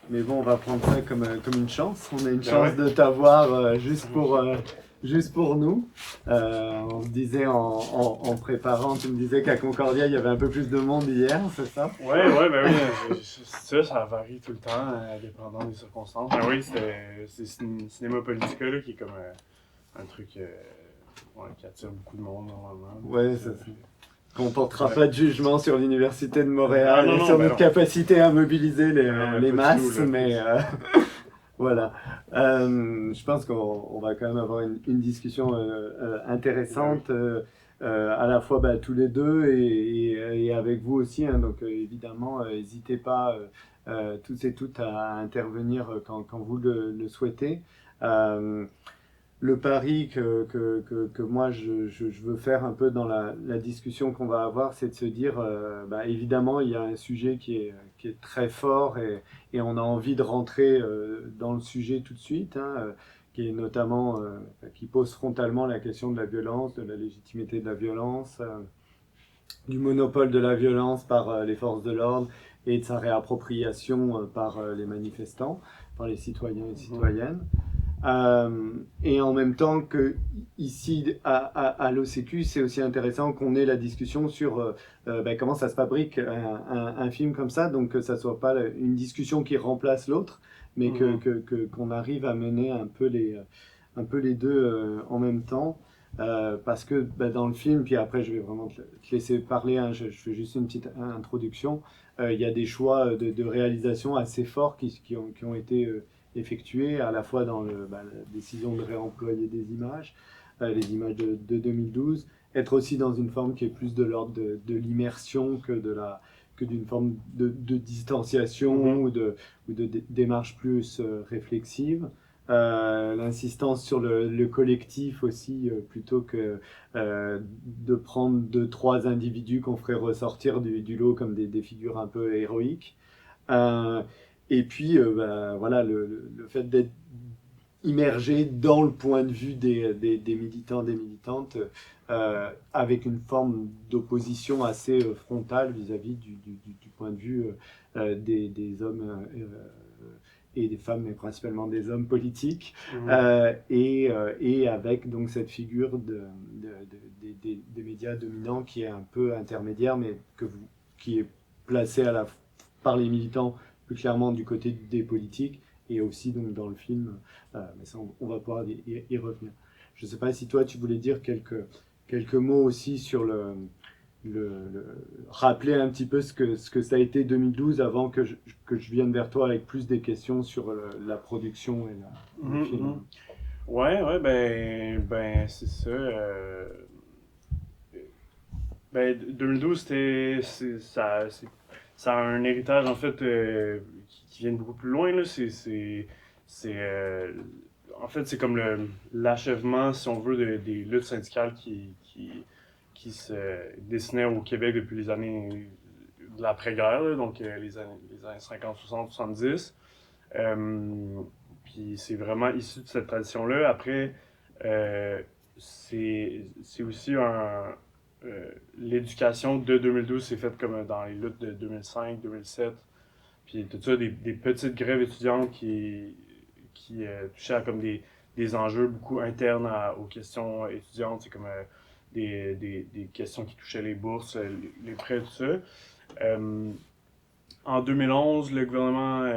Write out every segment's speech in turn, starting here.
Mais bon, on va prendre ça comme une chance. On a une chance de t'avoir juste pour nous. On se disait en préparant, tu me disais qu'à Concordia, il y avait un peu plus de monde hier, c'est ça? Ouais, ben oui, ça varie tout le temps, dépendant des circonstances. Ben oui, c'est Cinéma Politica là, qui est comme un truc qui attire beaucoup de monde normalement. Ouais, c'est ça. Qu'on ne portera pas de jugement sur l'Université de Montréal non, et sur notre non. capacité à mobiliser les masses, Là, mais voilà. Je pense qu'on va quand même avoir une discussion intéressante, à la fois tous les deux et avec vous aussi. Hein, donc évidemment, n'hésitez pas tous et toutes à intervenir quand vous le souhaitez. Le pari que moi je veux faire un peu dans la discussion qu'on va avoir, c'est de se dire, évidemment, il y a un sujet qui est très fort et on a envie de rentrer dans le sujet tout de suite, hein, qui est notamment, qui pose frontalement la question de la violence, de la légitimité de la violence, du monopole de la violence par les forces de l'ordre et de sa réappropriation par les manifestants, par les citoyens et citoyennes. Et en même temps que ici à l'OCQ, c'est aussi intéressant qu'on ait la discussion sur comment ça se fabrique un film comme ça, donc que ça soit pas une discussion qui remplace l'autre, mais qu'on arrive à mener un peu les deux en même temps. Parce que dans le film, puis après je vais vraiment te laisser parler, hein, je fais juste une petite introduction, il y a des choix de réalisation assez forts qui ont été effectués, à la fois dans la décision de réemployer des images, les images de 2012, être aussi dans une forme qui est plus de l'ordre de l'immersion que d'une forme de distanciation ou de démarche plus réflexive. L'insistance sur le collectif aussi, plutôt que de prendre 2-3 individus qu'on ferait ressortir du lot comme des figures un peu héroïques. Et puis, voilà, le fait d'être immergé dans le point de vue des militants, des militantes, avec une forme d'opposition assez frontale vis-à-vis du point de vue des hommes et des femmes, mais principalement des hommes politiques, et avec donc cette figure des médias dominants qui est un peu intermédiaire, mais qui est placée par les militants plus clairement du côté des politiques, et aussi donc dans le film, mais ça on va pouvoir y revenir. Je ne sais pas si toi tu voulais dire quelques mots aussi sur rappeler un petit peu ce que ça a été 2012 avant que je vienne vers toi avec plus des questions sur la production et le film. Ouais, ben c'est ça. 2012, ça a un héritage en fait qui vient de beaucoup plus loin. Là. En fait, c'est comme l'achèvement, si on veut, des luttes syndicales qui se dessinaient au Québec depuis les années de l'après-guerre, là, donc les années 50, 60, 70. Puis c'est vraiment issu de cette tradition-là. Après, c'est aussi l'éducation de 2012 s'est faite comme dans les luttes de 2005, 2007. Puis tout ça, des petites grèves étudiantes qui touchaient à comme des enjeux beaucoup internes aux questions étudiantes. C'est comme des questions qui touchaient les bourses, les prêts, tout ça. En 2011, le gouvernement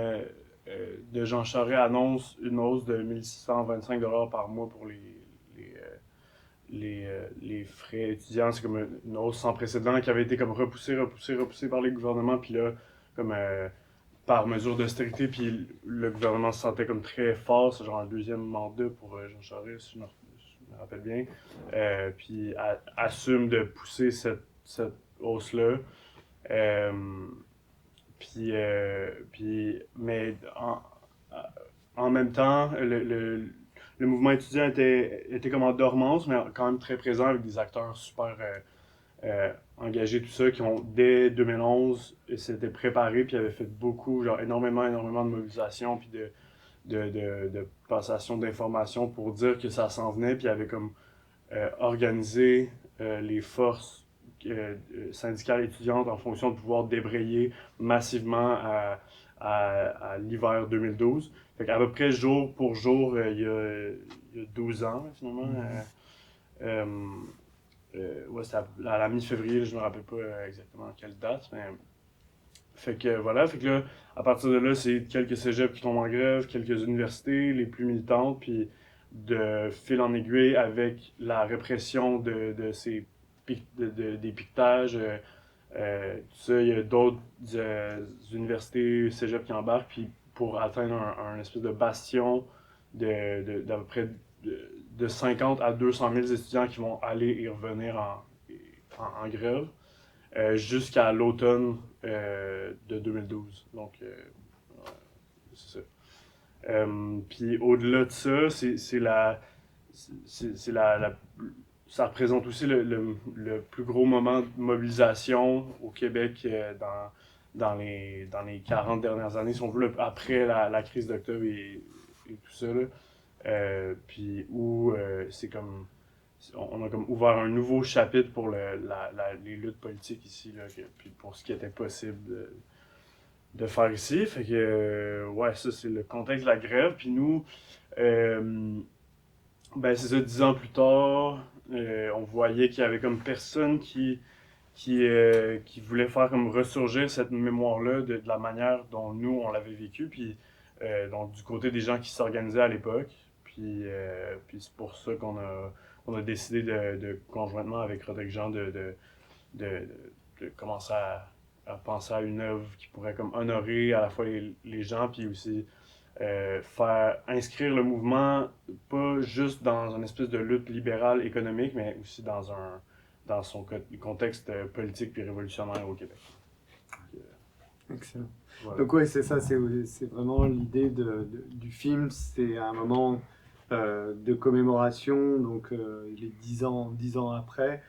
de Jean Charest annonce une hausse de 1625$ par mois pour les frais étudiants. C'est comme une hausse sans précédent qui avait été comme repoussée par les gouvernements. Puis là, comme par mesure d'austérité, puis le gouvernement se sentait comme très fort. C'est genre un deuxième mandat pour Jean Charest, si je me rappelle bien. Puis assume de pousser cette hausse-là. Mais en même temps, le mouvement étudiant était comme en dormance, mais quand même très présent avec des acteurs super engagé tout ça, qui ont, dès 2011, s'étaient préparés, puis avaient fait beaucoup, genre énormément de mobilisation, puis de passation d'informations pour dire que ça s'en venait, puis avaient comme organisé les forces syndicales étudiantes en fonction de pouvoir débrayer massivement à l'hiver 2012. Fait qu'à peu près jour pour jour, il y a 12 ans, finalement. Ouais, c'était à la mi-février, je me rappelle pas exactement quelle date, mais fait que voilà, fait que là, à partir de là, c'est quelques cégeps qui tombent en grève, quelques universités, les plus militantes, puis de fil en aiguille avec la répression de ces des piquetages, tout ça, il y a d'autres universités, cégeps qui embarquent, puis pour atteindre un espèce de bastion d'à peu près de 50 à 200 000 étudiants qui vont aller et revenir en grève jusqu'à l'automne de 2012. Donc, c'est ça. Puis au-delà de ça, c'est la, c'est ça représente aussi le plus gros moment de mobilisation au Québec dans les 40 dernières années, si on veut, après la crise d'octobre et tout ça. Là. Puis où c'est comme on a comme ouvert un nouveau chapitre pour les luttes politiques ici, là, puis pour ce qui était possible de faire ici. Fait que, ouais, ça, c'est le contexte de la grève. Puis nous, euh, ben, c'est ça, 10 ans plus tard, on voyait qu'il y avait comme personne qui voulait faire comme ressurgir cette mémoire-là de la manière dont nous, on l'avait vécu. Puis, donc, du côté des gens qui s'organisaient à l'époque. Puis c'est pour ça on a décidé conjointement avec Rodrigue Jean de, de commencer à penser à une œuvre qui pourrait comme honorer à la fois les gens, puis aussi faire inscrire le mouvement pas juste dans une espèce de lutte libérale économique, mais aussi dans son contexte politique puis révolutionnaire au Québec. Excellent. Voilà. Donc oui, c'est ça, c'est vraiment l'idée du film, c'est un moment de commémoration, donc il est 10 ans après,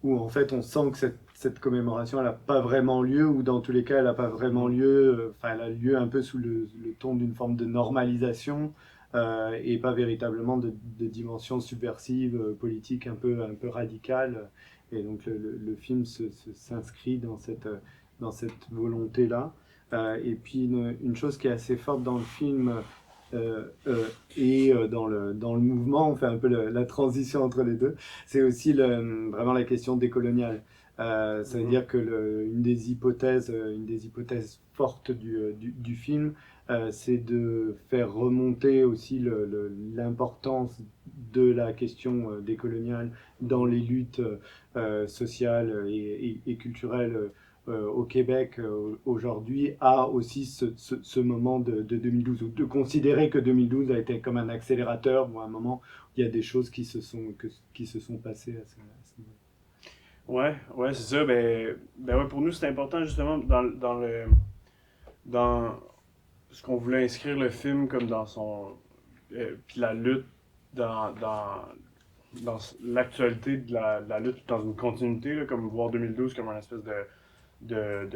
où en fait on sent que cette commémoration elle n'a pas vraiment lieu, ou dans tous les cas elle n'a pas vraiment lieu, enfin elle a lieu un peu sous le ton d'une forme de normalisation, et pas véritablement de dimension subversive, politique un peu radicale. Et donc le film s'inscrit dans cette volonté-là. Et puis une chose qui est assez forte dans le film, et dans le mouvement, on fait un peu la transition entre les deux, c'est aussi vraiment la question décoloniale. Ça veut dire que une des hypothèses fortes du film, c'est de faire remonter aussi l'importance de la question décoloniale dans les luttes sociales et culturelles au Québec aujourd'hui, a aussi ce moment de 2012, ou de considérer que 2012 a été comme un accélérateur ou un moment où il y a des choses qui se sont passées à ce moment. Ouais, c'est ça. Ben ouais, pour nous, c'est important justement dans ce qu'on voulait inscrire le film comme dans son. Puis la lutte dans l'actualité de la lutte, dans une continuité, là, comme voir 2012 comme un espèce de, de,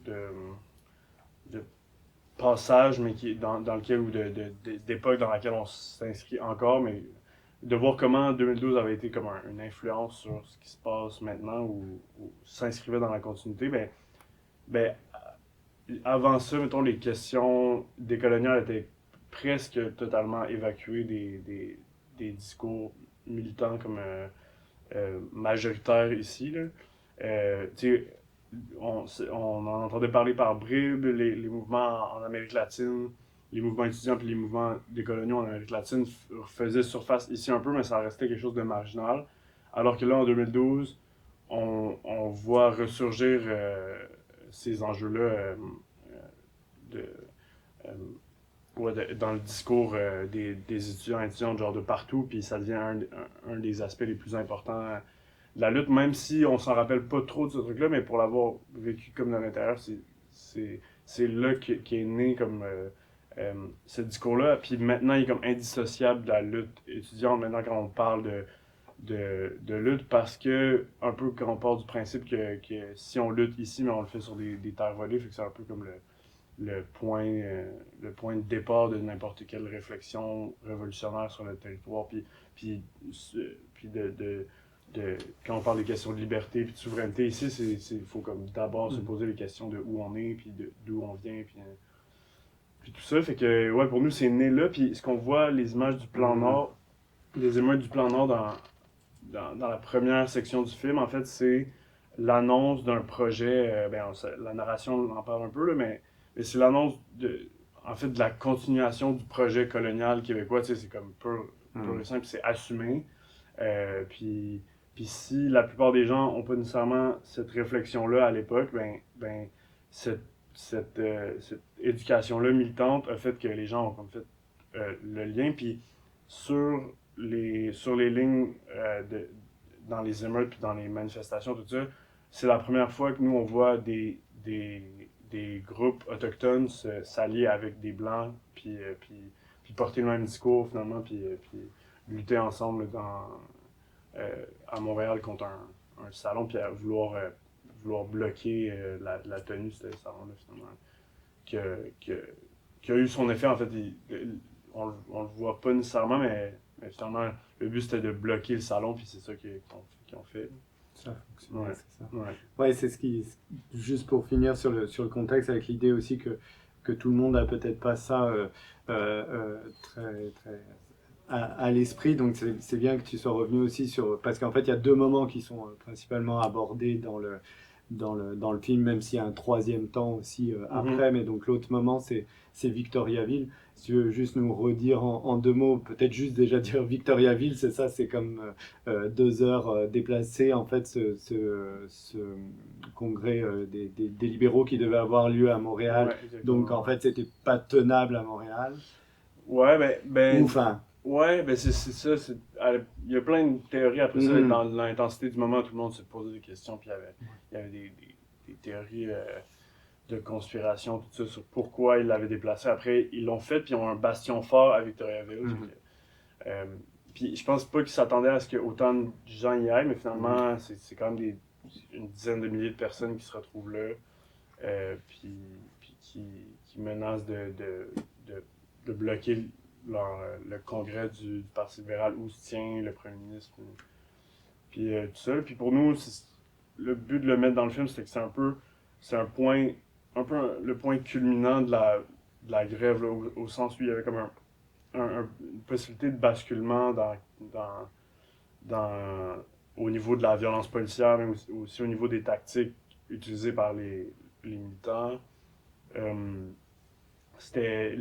de, de passage, mais qui dans lequel, ou d'époque dans laquelle on s'inscrit encore, mais de voir comment 2012 avait été comme une influence sur ce qui se passe maintenant, ou s'inscrivait dans la continuité, ben, avant ça, mettons, les questions décoloniales étaient presque totalement évacuées des discours militants comme majoritaires ici. Là. Tu sais, on en entendait parler par bribes, les mouvements en Amérique latine, les mouvements étudiants puis les mouvements décoloniaux en Amérique latine faisaient surface ici un peu, mais ça restait quelque chose de marginal. Alors que là, en 2012, on voit ressurgir ces enjeux-là de, euh, dans le discours des étudiants et étudiantes genre de partout, puis ça devient un des aspects les plus importants de la lutte, même si on s'en rappelle pas trop de ce truc-là, mais pour l'avoir vécu comme de l'intérieur, c'est là qu'est né comme ce discours-là, puis maintenant il est comme indissociable de la lutte étudiante. Maintenant, quand on parle de lutte parce que, un peu quand on part du principe que si on lutte ici, mais on le fait sur des terres volées, fait que c'est un peu comme le point de départ de n'importe quelle réflexion révolutionnaire sur le territoire. Puis, puis quand on parle des questions de liberté et de souveraineté, ici, il faut comme d'abord se poser les questions de où on est, puis d'où on vient, puis tout ça. Fait que, ouais, pour nous, c'est né là. Puis ce qu'on voit, les images du plan Nord, les émeutes du plan Nord dans la première section du film, en fait, c'est l'annonce d'un projet. La narration en parle un peu, là, mais c'est l'annonce en fait, de la continuation du projet colonial québécois. Tu sais, c'est comme pur et simple, c'est assumé. Puis si la plupart des gens n'ont pas nécessairement cette réflexion-là à l'époque, cette, cette éducation-là militante a fait que les gens ont comme fait le lien. Puis sur sur les lignes dans les émeutes puis dans les manifestations, tout ça, c'est la première fois que nous, on voit des groupes autochtones s'allier avec des blancs, puis porter le même discours finalement, puis lutter ensemble à Montréal contre un salon, puis à vouloir bloquer la tenue de ce salon-là finalement, qui a eu son effet en fait. On le voit pas nécessairement, mais finalement, le but c'était de bloquer le salon, puis c'est ça qu'ils ont fait. Ça fonctionne, Ouais. c'est ça. Ouais. Ouais, c'est ce qui, juste pour finir sur le contexte, avec l'idée aussi que tout le monde a peut-être pas ça très, très à l'esprit. Donc c'est bien que tu sois revenu aussi sur, parce qu'en fait il y a deux moments qui sont principalement abordés dans le film, même s'il y a un troisième temps aussi après. Mais donc l'autre moment c'est Victoriaville. Si tu veux juste nous redire en deux mots, peut-être juste déjà dire Victoriaville, c'est ça, c'est comme 2 heures déplacées en fait ce congrès des libéraux qui devait avoir lieu à Montréal. Ouais, Donc en fait c'était pas tenable à Montréal. Ouais, Ou enfin. Ouais, c'est ça. Il y a plein de théories après ça. Dans l'intensité du moment, tout le monde se posait des questions. Puis il y avait des théories de conspiration, tout ça, sur pourquoi ils l'avaient déplacé. Après, ils l'ont fait, puis ils ont un bastion fort à Victoriaville. Puis je pense pas qu'ils s'attendaient à ce que autant de gens y aillent, mais finalement, c'est quand même une dizaine de milliers de personnes qui se retrouvent là, puis qui menacent de bloquer le congrès du Parti libéral où se tient le premier ministre. Puis tout ça. Puis pour nous, le but de le mettre dans le film, c'est que c'est un point, le point culminant de la grève, là, au sens où il y avait comme une possibilité de basculement au niveau de la violence policière, mais aussi au niveau des tactiques utilisées par les militants. C'était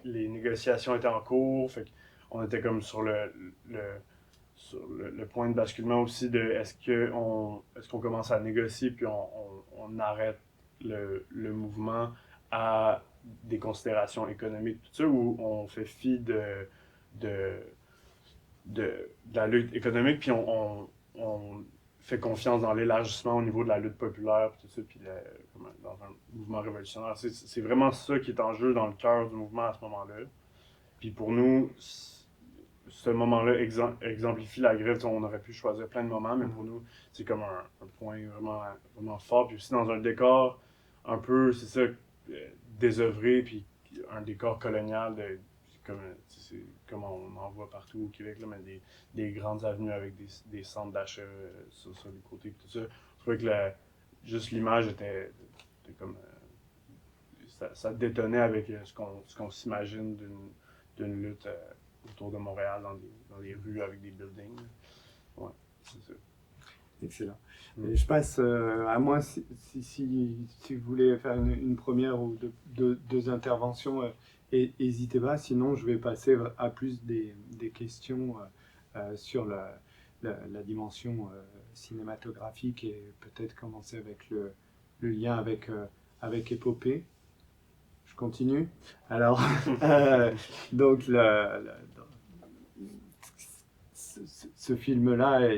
les négociations étaient en cours, fait qu'on était comme sur le point de basculement aussi de est-ce qu'on commence à négocier puis on arrête le mouvement à des considérations économiques, tout ça, ou on fait fi de la lutte économique, puis on fait confiance dans l'élargissement au niveau de la lutte populaire, puis tout ça, puis dans un mouvement révolutionnaire. C'est vraiment ça qui est en jeu dans le cœur du mouvement à ce moment-là. Puis pour nous, ce moment-là exemplifie la grève. On aurait pu choisir plein de moments, mais pour nous, c'est comme un point vraiment, vraiment fort. Puis aussi dans un décor un peu, c'est ça, désœuvré, puis un décor colonial, comme on en voit partout au Québec, là, mais des grandes avenues avec des centres d'achat sur les côtés, tout ça. Je trouvais que juste l'image était comme... ça détonnait avec ce qu'on s'imagine d'une lutte autour de Montréal, dans les rues avec des buildings. Ouais, c'est ça. Excellent. Et je passe à moi, si vous voulez faire une première ou deux interventions, n'hésitez pas. Sinon, je vais passer à plus des questions sur la dimension cinématographique et peut-être commencer avec le lien avec Épopée. Je continue. Alors, donc, ce film-là,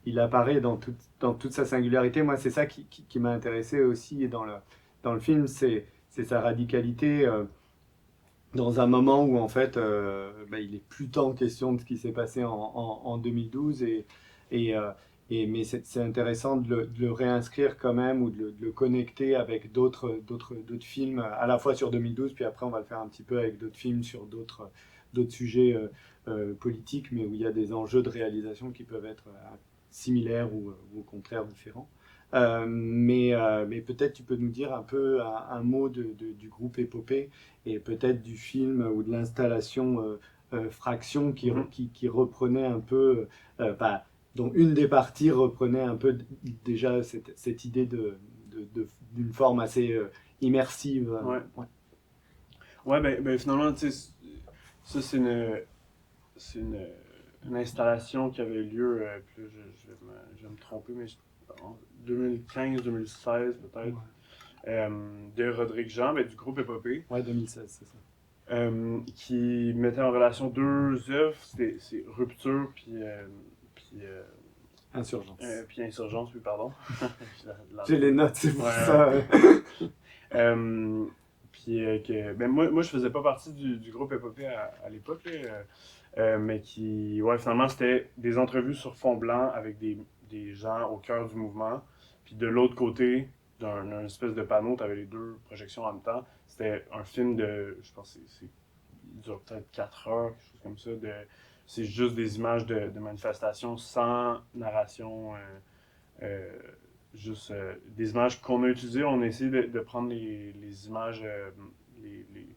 il apparaît dans toute sa singularité. Moi, c'est ça qui m'a intéressé aussi dans le film, c'est sa radicalité. dans un moment où en fait il est plus tant question de ce qui s'est passé en 2012 et, euh, mais c'est intéressant de le réinscrire quand même ou de le connecter avec d'autres films à la fois sur 2012 puis après on va le faire un petit peu avec d'autres films sur d'autres sujets politiques mais où il y a des enjeux de réalisation qui peuvent être similaires ou au contraire différents. Mais peut-être tu peux nous dire un peu un mot du groupe Épopée et peut-être du film ou de l'installation Fraction Mhm. qui reprenait un peu, enfin, dont une des parties reprenait un peu déjà cette idée d'une forme assez immersive. Ouais. Ouais. Ouais, ben finalement, tu sais, ça, c'est une installation qui avait eu lieu, puis là, je vais me tromper, mais en 2015-2016 Ouais. peut-être, de Rodrigue Jean, ben, du groupe Épopée, Ouais, 2016, c'est ça. qui mettait en relation deux œuvres, c'est Rupture puis, Insurgence. puis Insurgence, oui, pardon. J'ai les notes, c'est pour Ouais, ouais. ça. Euh, puis ben moi, je faisais pas partie du groupe Épopée à l'époque, là, mais ouais, finalement, c'était des entrevues sur fond blanc avec des gens au cœur du mouvement. Puis de l'autre côté, d'un espèce de panneau, tu avais les deux projections en même temps. C'était un film de, je pense, il dure peut-être 4 heures, quelque chose comme ça. C'est juste des images de manifestations sans narration. Euh, Juste des images qu'on a utilisées. On a essayé de prendre les images, les, les,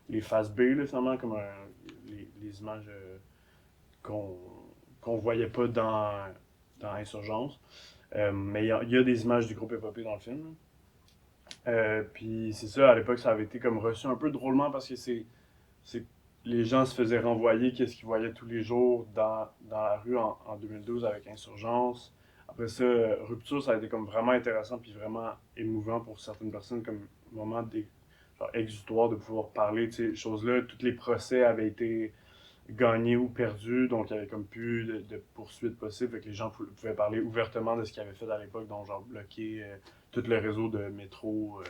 les phases B, là, finalement, comme les images qu'on qu'on voyait pas dans Insurgence. Mais il y a des images du groupe Épopée dans le film. Puis c'est ça, à l'époque, ça avait été comme reçu un peu drôlement parce que c'est les gens se faisaient renvoyer qu'est-ce qu'ils voyaient tous les jours dans la rue en 2012 avec Insurgence. Après ça, Rupture, ça a été comme vraiment intéressant puis vraiment émouvant pour certaines personnes comme moment genre exutoire de pouvoir parler de ces choses-là. Tous les procès avaient été gagnés ou perdus, donc il n'y avait comme plus de poursuites possibles, fait que les gens pouvaient parler ouvertement de ce qu'ils avaient fait à l'époque, donc genre bloquer tout le réseau de métro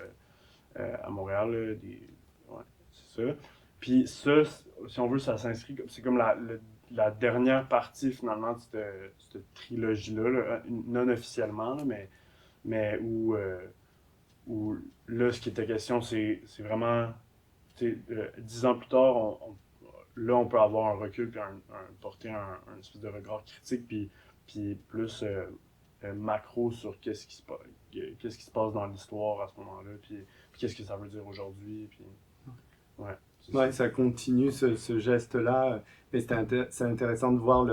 à Montréal, là, ouais, c'est ça. Puis ça, si on veut, ça s'inscrit, c'est comme la dernière partie finalement de cette trilogie-là, là, non officiellement, là, mais où là, ce qui était question, c'est vraiment, 10 ans plus tard, là, on peut avoir un recul puis porter un espèce de regard critique puis plus macro sur qu'est-ce qui se passe dans l'histoire à ce moment-là, puis qu'est-ce que ça veut dire aujourd'hui, puis ouais, c'est ça. Ouais, ça continue ce geste-là. Mais c'est intéressant de voir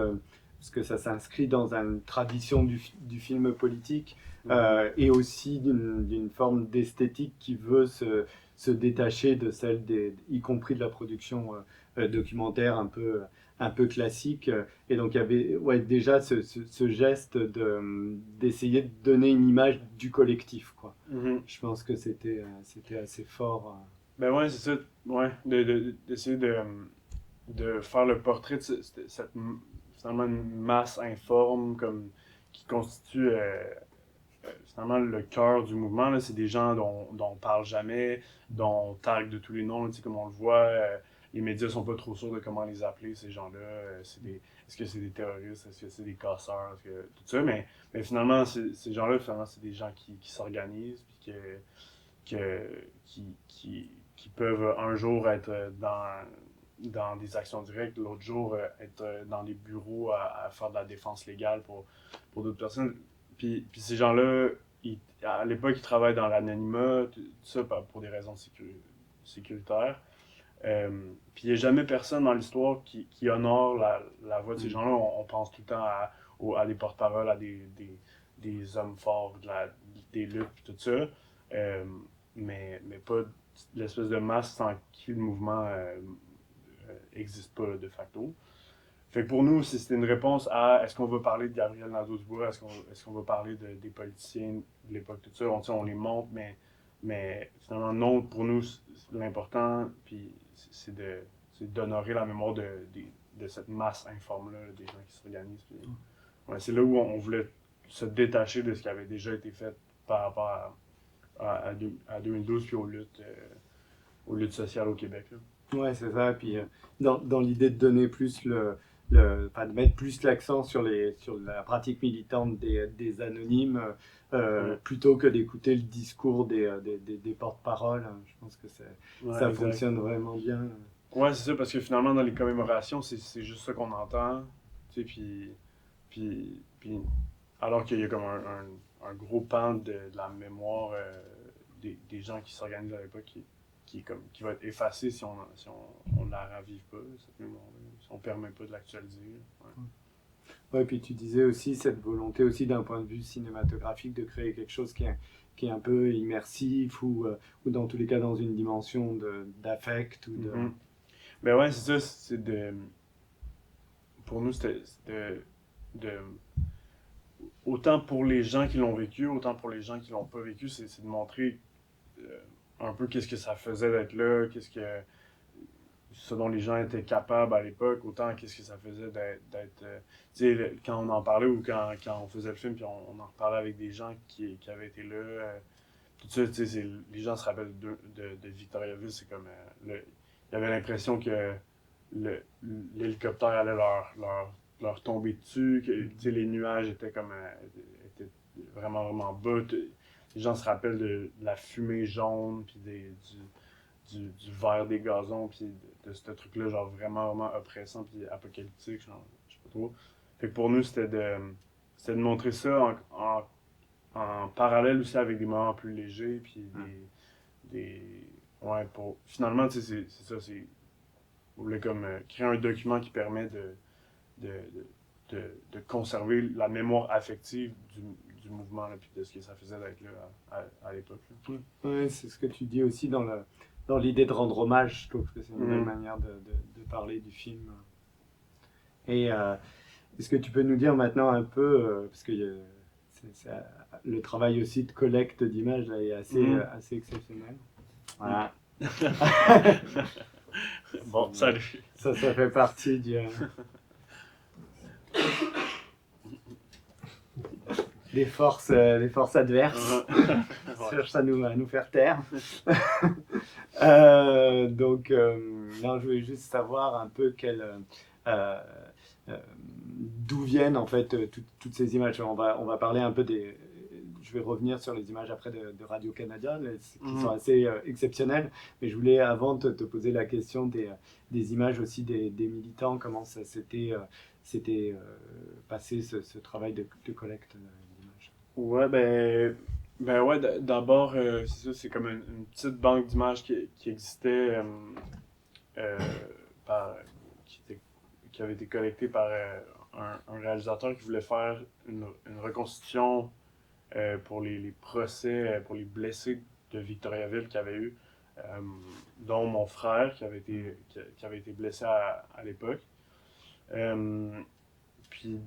parce que ça s'inscrit dans une tradition du film politique Mhm. et aussi d'une forme d'esthétique qui veut se détacher de celle y compris de la production documentaire un peu classique. Et donc il y avait ouais, déjà ce geste d'essayer de donner une image du collectif, quoi. Mhm. Je pense que c'était assez fort. Ben ouais, c'est ça, ouais, d'essayer de faire le portrait de cette finalement une masse informe comme qui constitue finalement le cœur du mouvement. Là, c'est des gens dont on parle jamais, dont on tag de tous les noms, comme on le voit. Les médias sont pas trop sûrs de comment les appeler, ces gens-là. Est-ce que c'est des terroristes? Est-ce que c'est des casseurs? Tout ça. Mais finalement, ces gens-là, finalement, c'est des gens qui s'organisent, puis qui peuvent un jour être dans des actions directes, l'autre jour être dans les bureaux à faire de la défense légale pour d'autres personnes. Puis ces gens-là, à l'époque, ils travaillent dans l'anonymat, tout ça pour des raisons sécuritaires. Puis il n'y a jamais personne dans l'histoire qui honore la voix de ces Mm. gens-là. On pense tout le temps à des porte-paroles, à des hommes forts, des luttes, puis tout ça. Euh, mais pas l'espèce de masse sans qui le mouvement n'existe pas là, de facto. Fait que pour nous, c'était une réponse à est-ce qu'on va parler de Gabriel Nadeau-Dubois, est-ce qu'on va parler des politiciens de l'époque, tout ça. On les montre, mais finalement, non, pour nous, l'important, puis c'est d'honorer la mémoire de cette masse informe-là, des gens qui s'organisent. Puis, ouais, c'est là où on voulait se détacher de ce qui avait déjà été fait par rapport à 2012 puis aux luttes sociales au Québec. Là. Ouais, c'est ça. Et puis, dans l'idée de donner plus enfin, de mettre plus l'accent sur la pratique militante des anonymes, Ouais, plutôt que d'écouter le discours des porte-paroles. Je pense que ouais, ça exact. fonctionne vraiment bien. Ouais, c'est ça, parce que finalement, dans les commémorations, c'est juste ça qu'on entend. Tu sais, puis alors qu'il y a comme un gros pan de la mémoire des gens qui s'organisent à l'époque qui va être effacé si on la ravive pas, cette mémoire-là, si on permet pas de l'actualiser. Ouais. Ouais, puis tu disais aussi cette volonté aussi d'un point de vue cinématographique de créer quelque chose qui est un peu immersif ou dans tous les cas dans une dimension d'affect ou de... Mhm. Ben ouais, c'est ça, pour nous, c'était de, autant pour les gens qui l'ont vécu, autant pour les gens qui l'ont pas vécu, c'est de montrer un peu qu'est-ce que ça faisait d'être là, ce dont les gens étaient capables à l'époque, autant qu'est-ce que ça faisait d'être tu sais, quand on en parlait ou quand on faisait le film, puis on en reparlait avec des gens qui avaient été là, tout ça, tu sais, les gens se rappellent de Victoriaville, c'est comme, il y avait l'impression que l'hélicoptère allait leur tomber dessus, que tu sais, les nuages étaient comme, étaient vraiment, vraiment bas. Les gens se rappellent de la fumée jaune, puis du vert des gazons, puis de ce truc-là, genre vraiment, vraiment oppressant, puis apocalyptique, genre, je sais pas trop. Fait que pour nous, c'était de montrer ça en parallèle aussi avec des moments plus légers, puis ouais, finalement, tu sais, c'est ça, on voulait comme créer un document qui permet de, de conserver la mémoire affective du mouvement, là, puis de ce que ça faisait d'être là à l'époque. Ouais, ouais, c'est ce que tu dis aussi dans l'idée de rendre hommage. Je trouve que c'est une belle Mhm. manière de parler du film. Et est-ce que tu peux nous dire maintenant un peu, parce que le travail aussi de collecte d'images là, est Mhm. assez exceptionnel. Mhm. Voilà. Bon, salut. Ça fait partie des forces adverses qui Ouais. cherchent à nous faire taire. Donc, non, je voulais juste savoir un peu euh, euh, d'où viennent en fait toutes ces images. On va parler un peu des. Je vais revenir sur les images après de Radio-Canada, qui sont Mhm. assez exceptionnelles. Mais je voulais avant te poser la question des images aussi des militants, comment ça s'était passé ce travail de collecte d'images. Ouais, ben ouais, d'abord, c'est ça, c'est comme une petite banque d'images qui existait, euh, par, qui avait été collectée par un réalisateur qui voulait faire une reconstitution pour les procès, pour les blessés de Victoriaville qu'il y avait eu, euh, dont mon frère qui avait été blessé à l'époque. Euh, Puis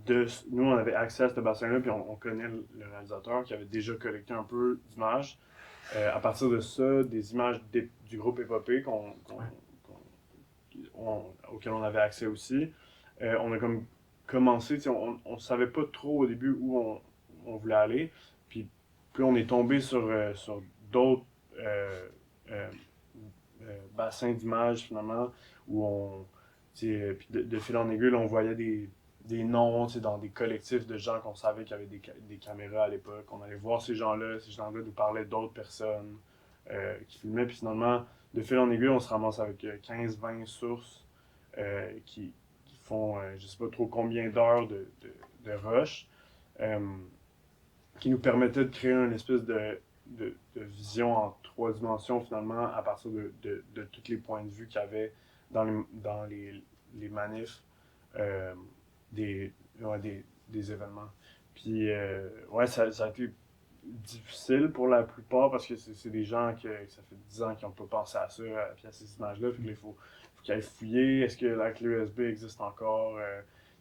nous, on avait accès à ce bassin-là, puis on connaît le réalisateur qui avait déjà collecté un peu d'images. À partir de ça, des images du groupe Épopée auquel on avait accès aussi. On a comme commencé, on savait pas trop au début où on voulait aller. Puis on est tombé sur d'autres euh, euh, bassins d'images finalement où puis de fil en aiguille, on voyait des noms dans des collectifs de gens qu'on savait qui avaient des caméras à l'époque. On allait voir ces gens-là nous parlaient d'autres personnes qui filmaient. Puis finalement, de fil en aiguille, on se ramasse avec 15-20 sources qui font je sais pas trop combien d'heures de rush, euh, qui nous permettaient de créer une espèce de vision en trois dimensions finalement à partir de tous les points de vue qu'il y avait dans les manifs des, ouais, des événements. Puis, ouais, ça a été difficile pour la plupart parce que c'est des gens que ça fait 10 ans qui n'ont pas pensé à ça, puis à ces images-là. Fait que là, faut qu'ils aillent fouiller. Est-ce que la clé USB existe encore?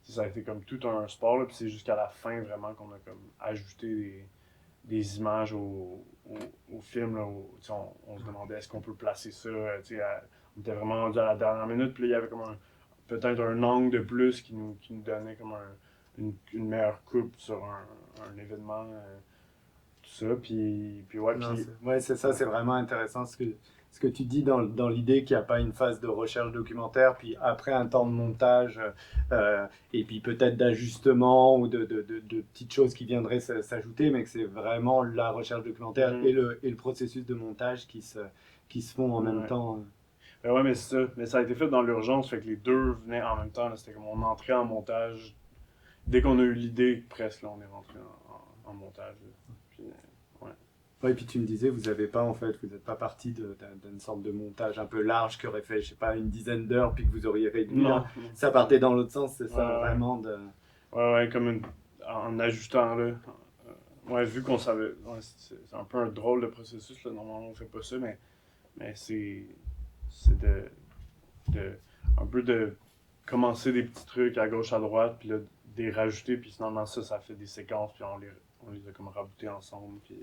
Ça a été comme tout un sport, là, puis c'est jusqu'à la fin vraiment qu'on a comme ajouté des images au film. Là, on se demandait est-ce qu'on peut placer ça. On était vraiment rendu à la dernière minute, puis là, il y avait comme peut-être un angle de plus qui nous donnait comme une meilleure coupe sur un événement. ça, puis ouais, Non, puis ouais, c'est ça, c'est vraiment intéressant ce que tu dis dans l'idée qu'il n'y a pas une phase de recherche documentaire, puis après un temps de montage, et puis peut-être d'ajustement ou de petites choses qui viendraient s'ajouter, mais que c'est vraiment la recherche documentaire mhm, et le processus de montage qui se font en même ouais. temps. Ben ouais, mais c'est ça. Mais ça a été fait dans l'urgence, fait que les deux venaient en même temps, là. C'était comme on entrait en montage. Dès qu'on a eu l'idée, presque, là, on est rentré en montage, là. Puis, ouais. Ouais, et puis tu me disais, vous n'avez pas, en fait, vous n'êtes pas parti d'une sorte de montage un peu large qui aurait fait, je sais pas, une dizaine d'heures, puis que vous auriez réduit, là. Non, non. Ça partait dans l'autre sens, c'est ça, Ouais, vraiment de... ouais, comme en ajustant, là. Ouais, vu qu'on savait. Ouais, c'est un peu un drôle de processus, là. Normalement, on fait pas ça, mais c'est de. Un peu de commencer des petits trucs à gauche, à droite, puis là, des rajouter, puis finalement, ça fait des séquences, puis on les a comme raboutés ensemble, puis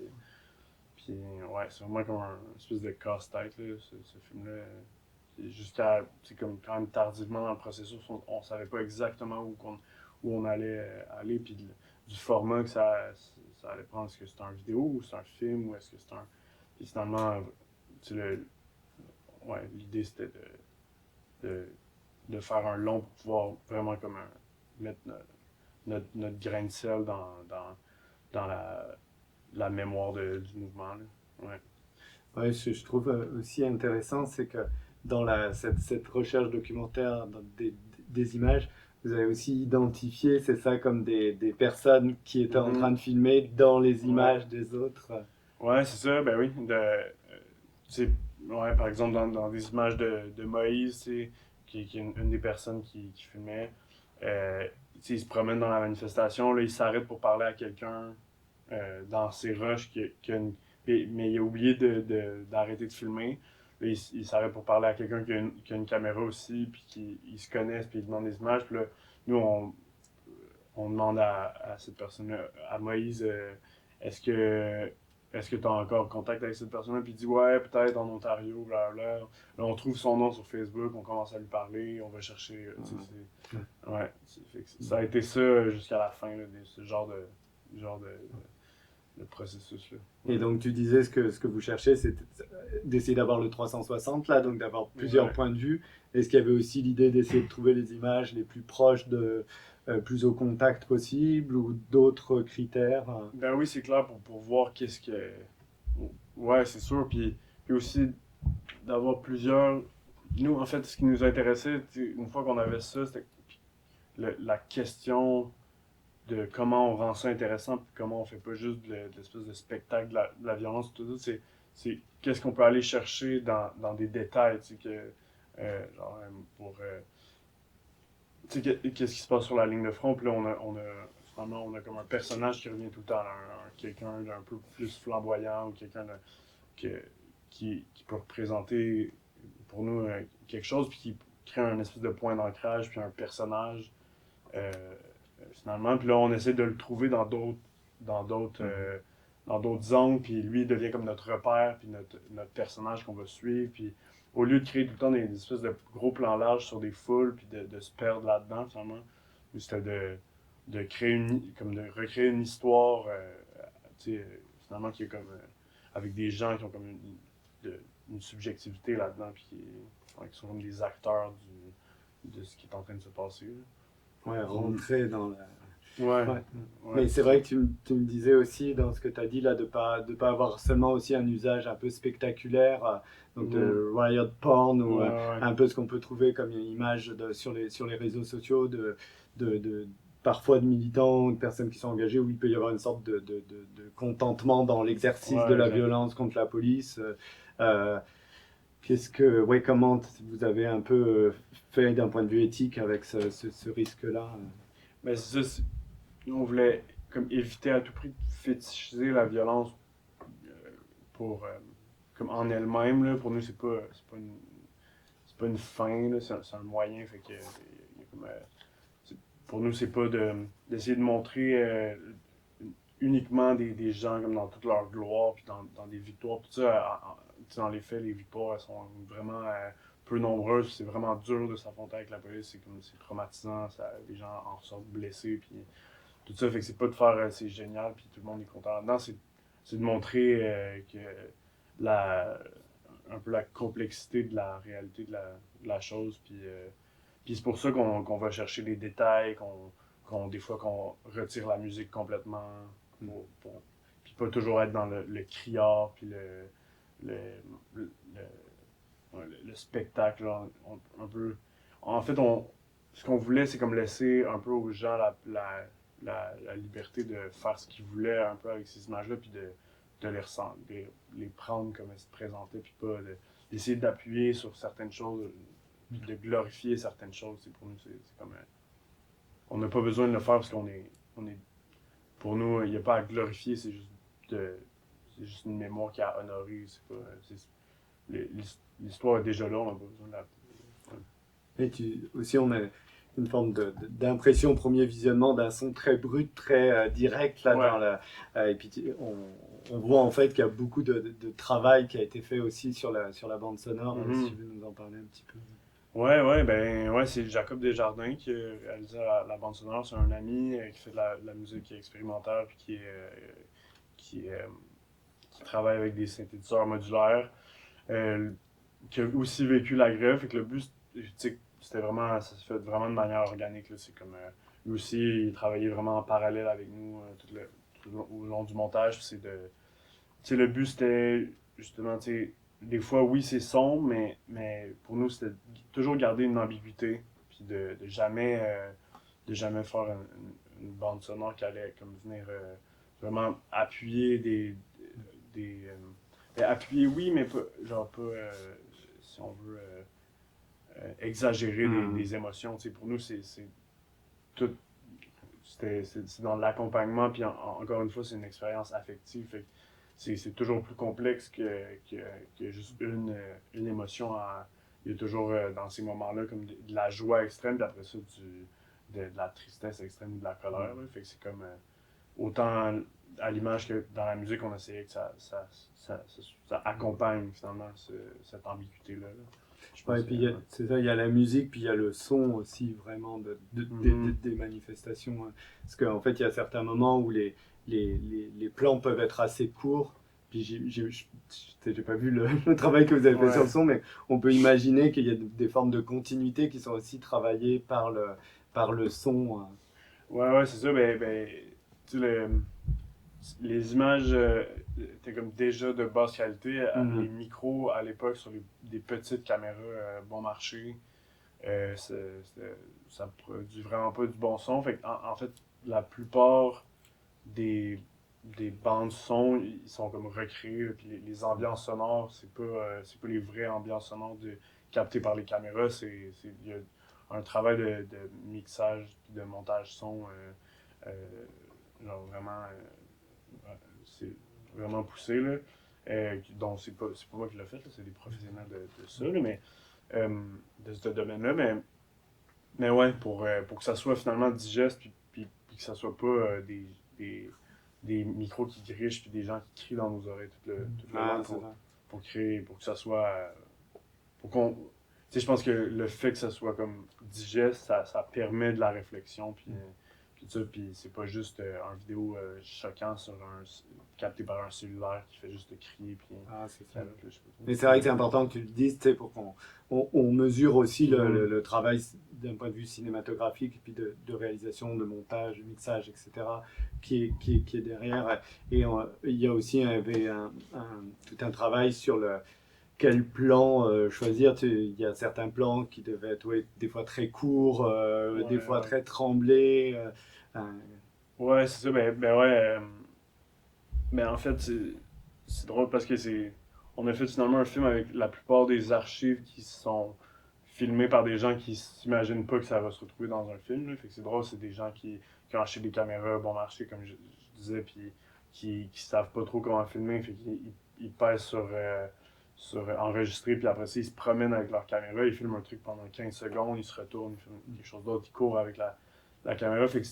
ouais, c'est vraiment comme un espèce de casse-tête, là, ce film-là. Jusqu'à, c'est comme quand même tardivement dans le processus, on savait pas exactement où on allait aller, puis du format que ça allait prendre. Est-ce que c'est un vidéo ou c'est un film, ou est-ce que c'est un. Puis finalement, tu sais, ouais, l'idée c'était de, de faire un long pour pouvoir vraiment comme mettre notre grain de sel dans la mémoire du mouvement, là. Ouais. Ouais, je trouve aussi intéressant, c'est que dans cette recherche documentaire des images, vous avez aussi identifié, c'est ça, comme des personnes qui étaient en train Mhm. de filmer dans les Ouais. images des autres. Ouais, c'est ça, ben oui. Tu sais, ouais, par exemple, dans des images de Moïse, tu sais, qui est une des personnes qui filmait, tu sais, il se promène dans la manifestation, là, il s'arrête pour parler à quelqu'un dans ses rushs, mais il a oublié d'arrêter de filmer. Là, il s'arrête pour parler à quelqu'un qui a une caméra aussi, puis qui ils se connaissent, puis il demande des images. Puis là, nous, on demande à cette personne-là, à Moïse, est-ce que est-ce que tu as encore contact avec cette personne-là? Puis il dit ouais, peut-être en Ontario, blablabla. Là, on trouve son nom sur Facebook, on commence à lui parler, on va chercher. Tu sais, ouais, ça a été ça jusqu'à la fin, là, ce genre de processus-là. Et Ouais. donc tu disais ce que vous cherchez, c'est d'essayer d'avoir le 360 là, donc d'avoir plusieurs Ouais. points de vue. Est-ce qu'il y avait aussi l'idée d'essayer de trouver les images les plus proches plus au contact possible ou d'autres critères? Ben oui, c'est clair pour voir qu'est-ce que. Ouais, c'est sûr. Puis aussi d'avoir plusieurs. Nous, en fait, ce qui nous intéressait, une fois qu'on avait ça, c'était la question de comment on rend ça intéressant, puis comment on fait pas juste de l'espèce de spectacle de la violence, tout ça. C'est qu'est-ce qu'on peut aller chercher dans des détails, tu sais, genre, pour. Tu sais, qu'est-ce qui se passe sur la ligne de front, puis là, finalement, on a comme un personnage qui revient tout le temps, là, quelqu'un d'un peu plus flamboyant, ou quelqu'un que- qui peut représenter pour nous quelque chose, puis qui crée un espèce de point d'ancrage, puis un personnage, euh, finalement. Puis là, on essaie de le trouver dans d'autres, euh, dans d'autres angles, puis lui il devient comme notre repère, puis notre personnage qu'on va suivre, puis au lieu de créer tout le temps des espèces de gros plans larges sur des foules, puis de se perdre là-dedans, finalement, c'était de créer comme de recréer une histoire, tu sais, finalement, qui est comme, avec des gens qui ont comme une subjectivité là-dedans, puis ouais, qui sont comme des acteurs de ce qui est en train de se passer, là. Ouais, Puis, rentrer dans la... ouais, Ouais. ouais, Mais c'est c'est ça. vrai que tu me disais aussi dans ce que tu as dit là de pas avoir seulement aussi un usage un peu spectaculaire, donc Mhm. de riot porn ou Ouais, ouais. un peu ce qu'on peut trouver comme une image sur les réseaux sociaux parfois de militants, de personnes qui sont engagées où il peut y avoir une sorte de contentement dans l'exercice de Ouais, la exact. violence contre la police. Euh, Qu'est-ce que, ouais, comment vous avez un peu fait d'un point de vue éthique avec ce risque-là? Mais c'est ça, nous, on voulait comme éviter à tout prix de fétichiser la violence pour comme en elle-même là. Pour nous, c'est pas une fin là, c'est un moyen. Fait que y a comme, pour nous, c'est pas d'essayer de montrer uniquement des gens comme dans toute leur gloire, puis dans des victoires. Tout ça, dans les faits, les victoires elles sont vraiment peu nombreuses. C'est vraiment dur de s'affronter avec la police. C'est traumatisant. Les gens en ressortent blessés. Puis tout ça, fait que c'est pas de faire c'est génial, puis tout le monde est content là-dedans. C'est c'est de montrer que la, un peu la complexité de la réalité de la chose. Puis c'est pour ça qu'on va chercher les détails, des fois qu'on retire la musique complètement, puis pas toujours être dans le criard, puis le, le, le spectacle, genre, un peu. En fait, ce qu'on voulait, c'est comme laisser un peu aux gens la liberté de faire ce qu'ils voulaient un peu avec ces images-là, puis de les ressentir, les prendre comme elles se présentaient, puis pas d'essayer d'appuyer sur certaines choses, puis de glorifier certaines choses. Pour nous, c'est comme. On n'a pas besoin de le faire parce on est pour nous, il n'y a pas à glorifier, c'est juste une mémoire qui a honoré. L'histoire est déjà là, on n'a pas besoin de la. Et aussi, on a une forme d'impression au premier visionnement d'un son très brut, très direct là Ouais. dans et puis on voit en fait qu'il y a beaucoup de travail qui a été fait aussi sur la bande sonore. Si tu veux nous en parler un petit peu. Ouais, c'est Jacob Desjardins qui a réalisé la bande sonore. C'est un ami qui fait de la musique expérimentale puis qui, euh, qui travaille avec des synthétiseurs modulaires. Euh, qui a aussi vécu la grève. Fait que le but, c'était vraiment, ça se fait vraiment de manière organique. Là. C'est comme, lui aussi, il travaillait vraiment en parallèle avec nous au long du montage. Puis le but, c'était justement, des fois, oui, c'est sombre, mais pour nous, c'était toujours garder une ambiguïté. Puis de jamais faire une bande sonore qui allait comme venir vraiment appuyer appuyer, oui, mais pas, genre pas, si on veut, exagérer des émotions. Pour nous, c'est tout. C'est dans l'accompagnement, puis encore une fois, c'est une expérience affective. Fait que c'est toujours plus complexe que juste une émotion. Il y a toujours dans ces moments-là comme de la joie extrême, puis après ça, de la tristesse extrême ou de la colère. Là. Fait que c'est comme autant à l'image que dans la musique, on essayait que ça accompagne finalement cette ambiguïté-là. Là. Ouais, et puis c'est ça, il y a la musique, puis il y a le son aussi vraiment des manifestations. Parce qu'en fait, il y a certains moments où les plans peuvent être assez courts. Puis j'ai pas vu le travail que vous avez fait sur le son, mais on peut imaginer qu'il y a des formes de continuité qui sont aussi travaillées par le son. Ouais, c'est ça. Tu sais, les images étaient comme déjà de basse qualité. Les micros à l'époque sur des petites caméras bon marché, ça produit vraiment pas du bon son. Fait en fait, la plupart des, des bandes son, ils sont comme recréés. Puis les ambiances sonores, c'est pas les vraies ambiances sonores captées par les caméras. Il y a un travail de mixage de montage son genre vraiment c'est vraiment poussé là. Donc c'est pas moi qui l'ai fait, là, c'est des professionnels de ça, là, mais de ce domaine-là, mais ouais, pour que ça soit finalement digeste, puis que ça soit pas des micros qui grichent, puis des gens qui crient dans nos oreilles tout le long pour que ça soit. Pour qu'on. Tu sais, je pense que le fait que ça soit comme digeste, ça permet de la réflexion, puis c'est pas juste un vidéo choquant capté par un cellulaire qui fait juste crier, puis. C'est ça. Mais c'est vrai que c'est important que tu le dises, tu sais, pour qu'on mesure aussi le travail d'un point de vue cinématographique, et puis de réalisation, de montage, de mixage, etc., qui est derrière. Et il y a aussi tout un travail sur quel plan choisir. Il y a certains plans qui devaient être des fois très courts, des fois très tremblés. Ouais, c'est ça. Mais en fait, c'est drôle parce que on a fait finalement un film avec la plupart des archives qui sont filmées par des gens qui s'imaginent pas que ça va se retrouver dans un film. Là. Fait que c'est drôle, c'est des gens qui ont acheté des caméras bon marché, comme je disais, puis qui savent pas trop comment filmer. Fait qu'ils ils pèsent sur enregistrer, puis après ça, ils se promènent avec leur caméra, ils filment un truc pendant 15 secondes, ils se retournent, ils filment quelque chose d'autre, ils courent avec la caméra. Fait que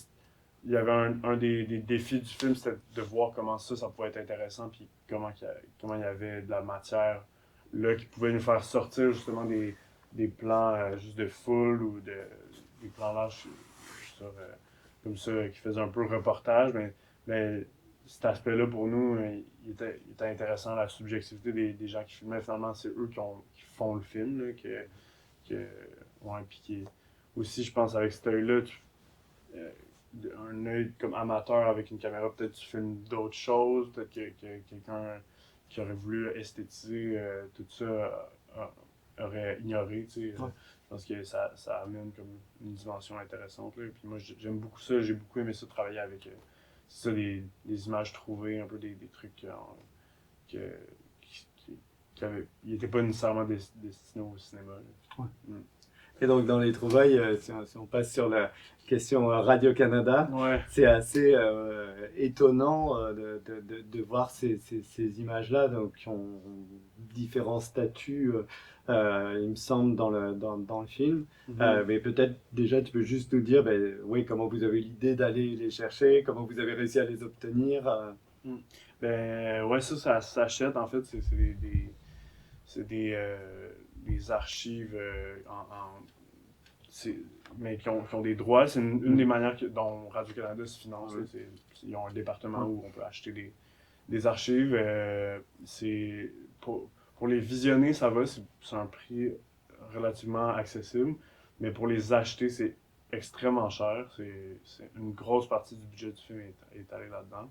il y avait un des défis du film, c'était de voir comment ça pouvait être intéressant, puis comment il y avait de la matière là qui pouvait nous faire sortir justement des plans juste de foule ou des plans larges sur, comme ça qui faisaient un peu reportage, mais cet aspect-là, pour nous, il était intéressant, la subjectivité des gens qui filmaient. Finalement, c'est eux qui font le film, là, ouais, puis aussi, je pense, avec cet œil-là, euh, un œil comme amateur avec une caméra, peut-être tu filmes d'autres choses, peut-être que quelqu'un qui aurait voulu esthétiser tout ça aurait ignoré, tu sais. Ouais. Je pense que ça amène comme une dimension intéressante, là. Puis moi, j'aime beaucoup ça, j'ai beaucoup aimé ça travailler avec c'est ça, des images trouvées, un peu des trucs que, qui n'étaient pas nécessairement destinés au cinéma, là. Ouais. Mm. Et donc, dans les trouvailles, si on passe sur la question Radio-Canada, Ouais. c'est assez étonnant de voir ces images-là, donc, qui ont différents statuts, il me semble, dans le film. Mais peut-être déjà, tu peux juste nous dire oui, comment vous avez l'idée d'aller les chercher, comment vous avez réussi à les obtenir. Mm. Ben ouais, ça s'achète en fait, c'est des archives c'est- mais qui ont des droits. C'est une des manières dont Radio-Canada se finance. Ouais. Là. Ils ont un département Ouais. où on peut acheter des archives. C'est pour les visionner, ça va, c'est un prix relativement accessible. Mais pour les acheter, c'est extrêmement cher. C'est une grosse partie du budget du film est allée là-dedans.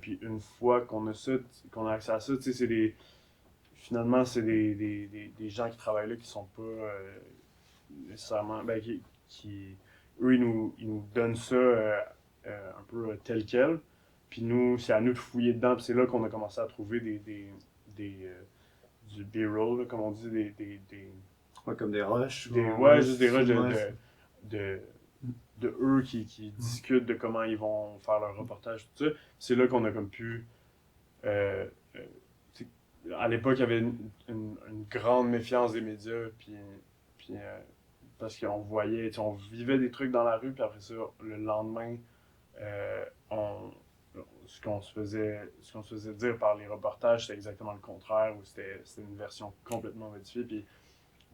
Puis une fois qu'on a ça, qu'on a accès à ça, tu sais, finalement, c'est des gens qui travaillent là qui sont pas nécessairement, ben, eux, ils nous donnent ça un peu tel quel. Puis nous, c'est à nous de fouiller dedans. Puis c'est là qu'on a commencé à trouver du B-roll, là, comme on dit, Ouais, comme des rushs. ouais, juste des rushs ouais, de, de eux qui discutent de comment ils vont faire leur reportage, tout ça. C'est là qu'on a comme pu. euh, euh, à l'époque, il y avait une grande méfiance des médias, puis parce qu'on voyait, on vivait des trucs dans la rue, puis après ça, le lendemain, euh, on, ce qu'on se faisait dire par les reportages, c'était exactement le contraire, ou c'était une version complètement modifiée,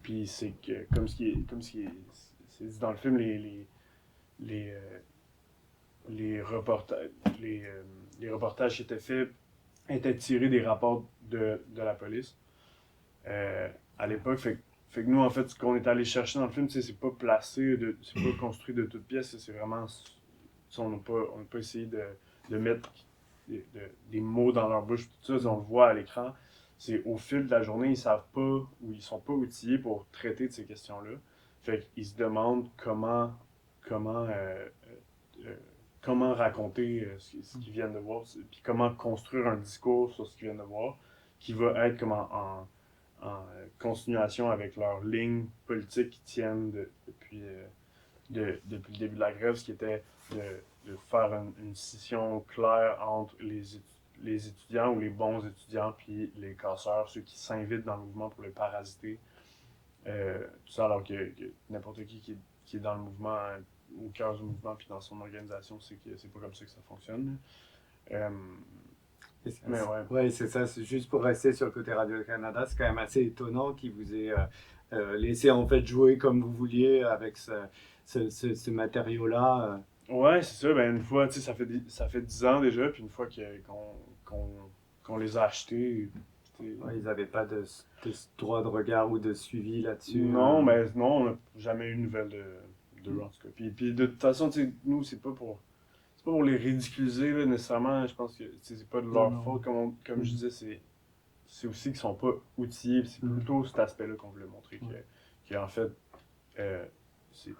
puis c'est que, comme ce qui est, c'est dit dans le film, les, euh, les, reportages, les reportages qui étaient faits étaient tirés des rapports de la police à l'époque. Fait que nous, en fait, ce qu'on est allé chercher dans le film, c'est pas placé, c'est pas construit de toutes pièces, c'est vraiment. On n'a pas essayé de mettre des mots dans leur bouche, tout ça, on le voit à l'écran. C'est au fil de la journée, ils savent pas ou ils sont pas outillés pour traiter de ces questions-là. Fait qu'ils se demandent comment, euh, euh, comment raconter ce qu'ils viennent de voir, puis comment construire un discours sur ce qu'ils viennent de voir, qui va être comme en continuation avec leur ligne politique qui tiennent depuis le début de la grève, ce qui était de faire une scission claire entre les étudiants ou les bons étudiants puis les casseurs, ceux qui s'invitent dans le mouvement pour les parasiter. Tout ça alors que n'importe qui est dans le mouvement, au cœur du mouvement puis dans son organisation, c'est que c'est pas comme ça que ça fonctionne. Euh, mais ouais. Ouais, c'est ça. C'est juste pour rester sur le côté Radio-Canada, c'est quand même assez étonnant qu'il vous ait laissé en fait jouer comme vous vouliez avec ce matériau-là. Ouais, c'est ça. Ben, une fois, tu sais, ça fait 10 ans déjà, puis une fois qu'on, qu'on les a achetés, Ouais, ils n'avaient pas de droit de regard ou de suivi là-dessus. non, mais non, on n'a jamais eu de nouvelles d'eux, en tout cas. Puis de toute façon, tu sais, nous, c'est pas pour les ridiculiser, là, nécessairement. Je pense que tu sais, c'est pas de leur Non. faute. Comme je disais, c'est aussi qu'ils sont pas outillés. Puis c'est plutôt cet aspect-là qu'on voulait montrer. En fait, c'est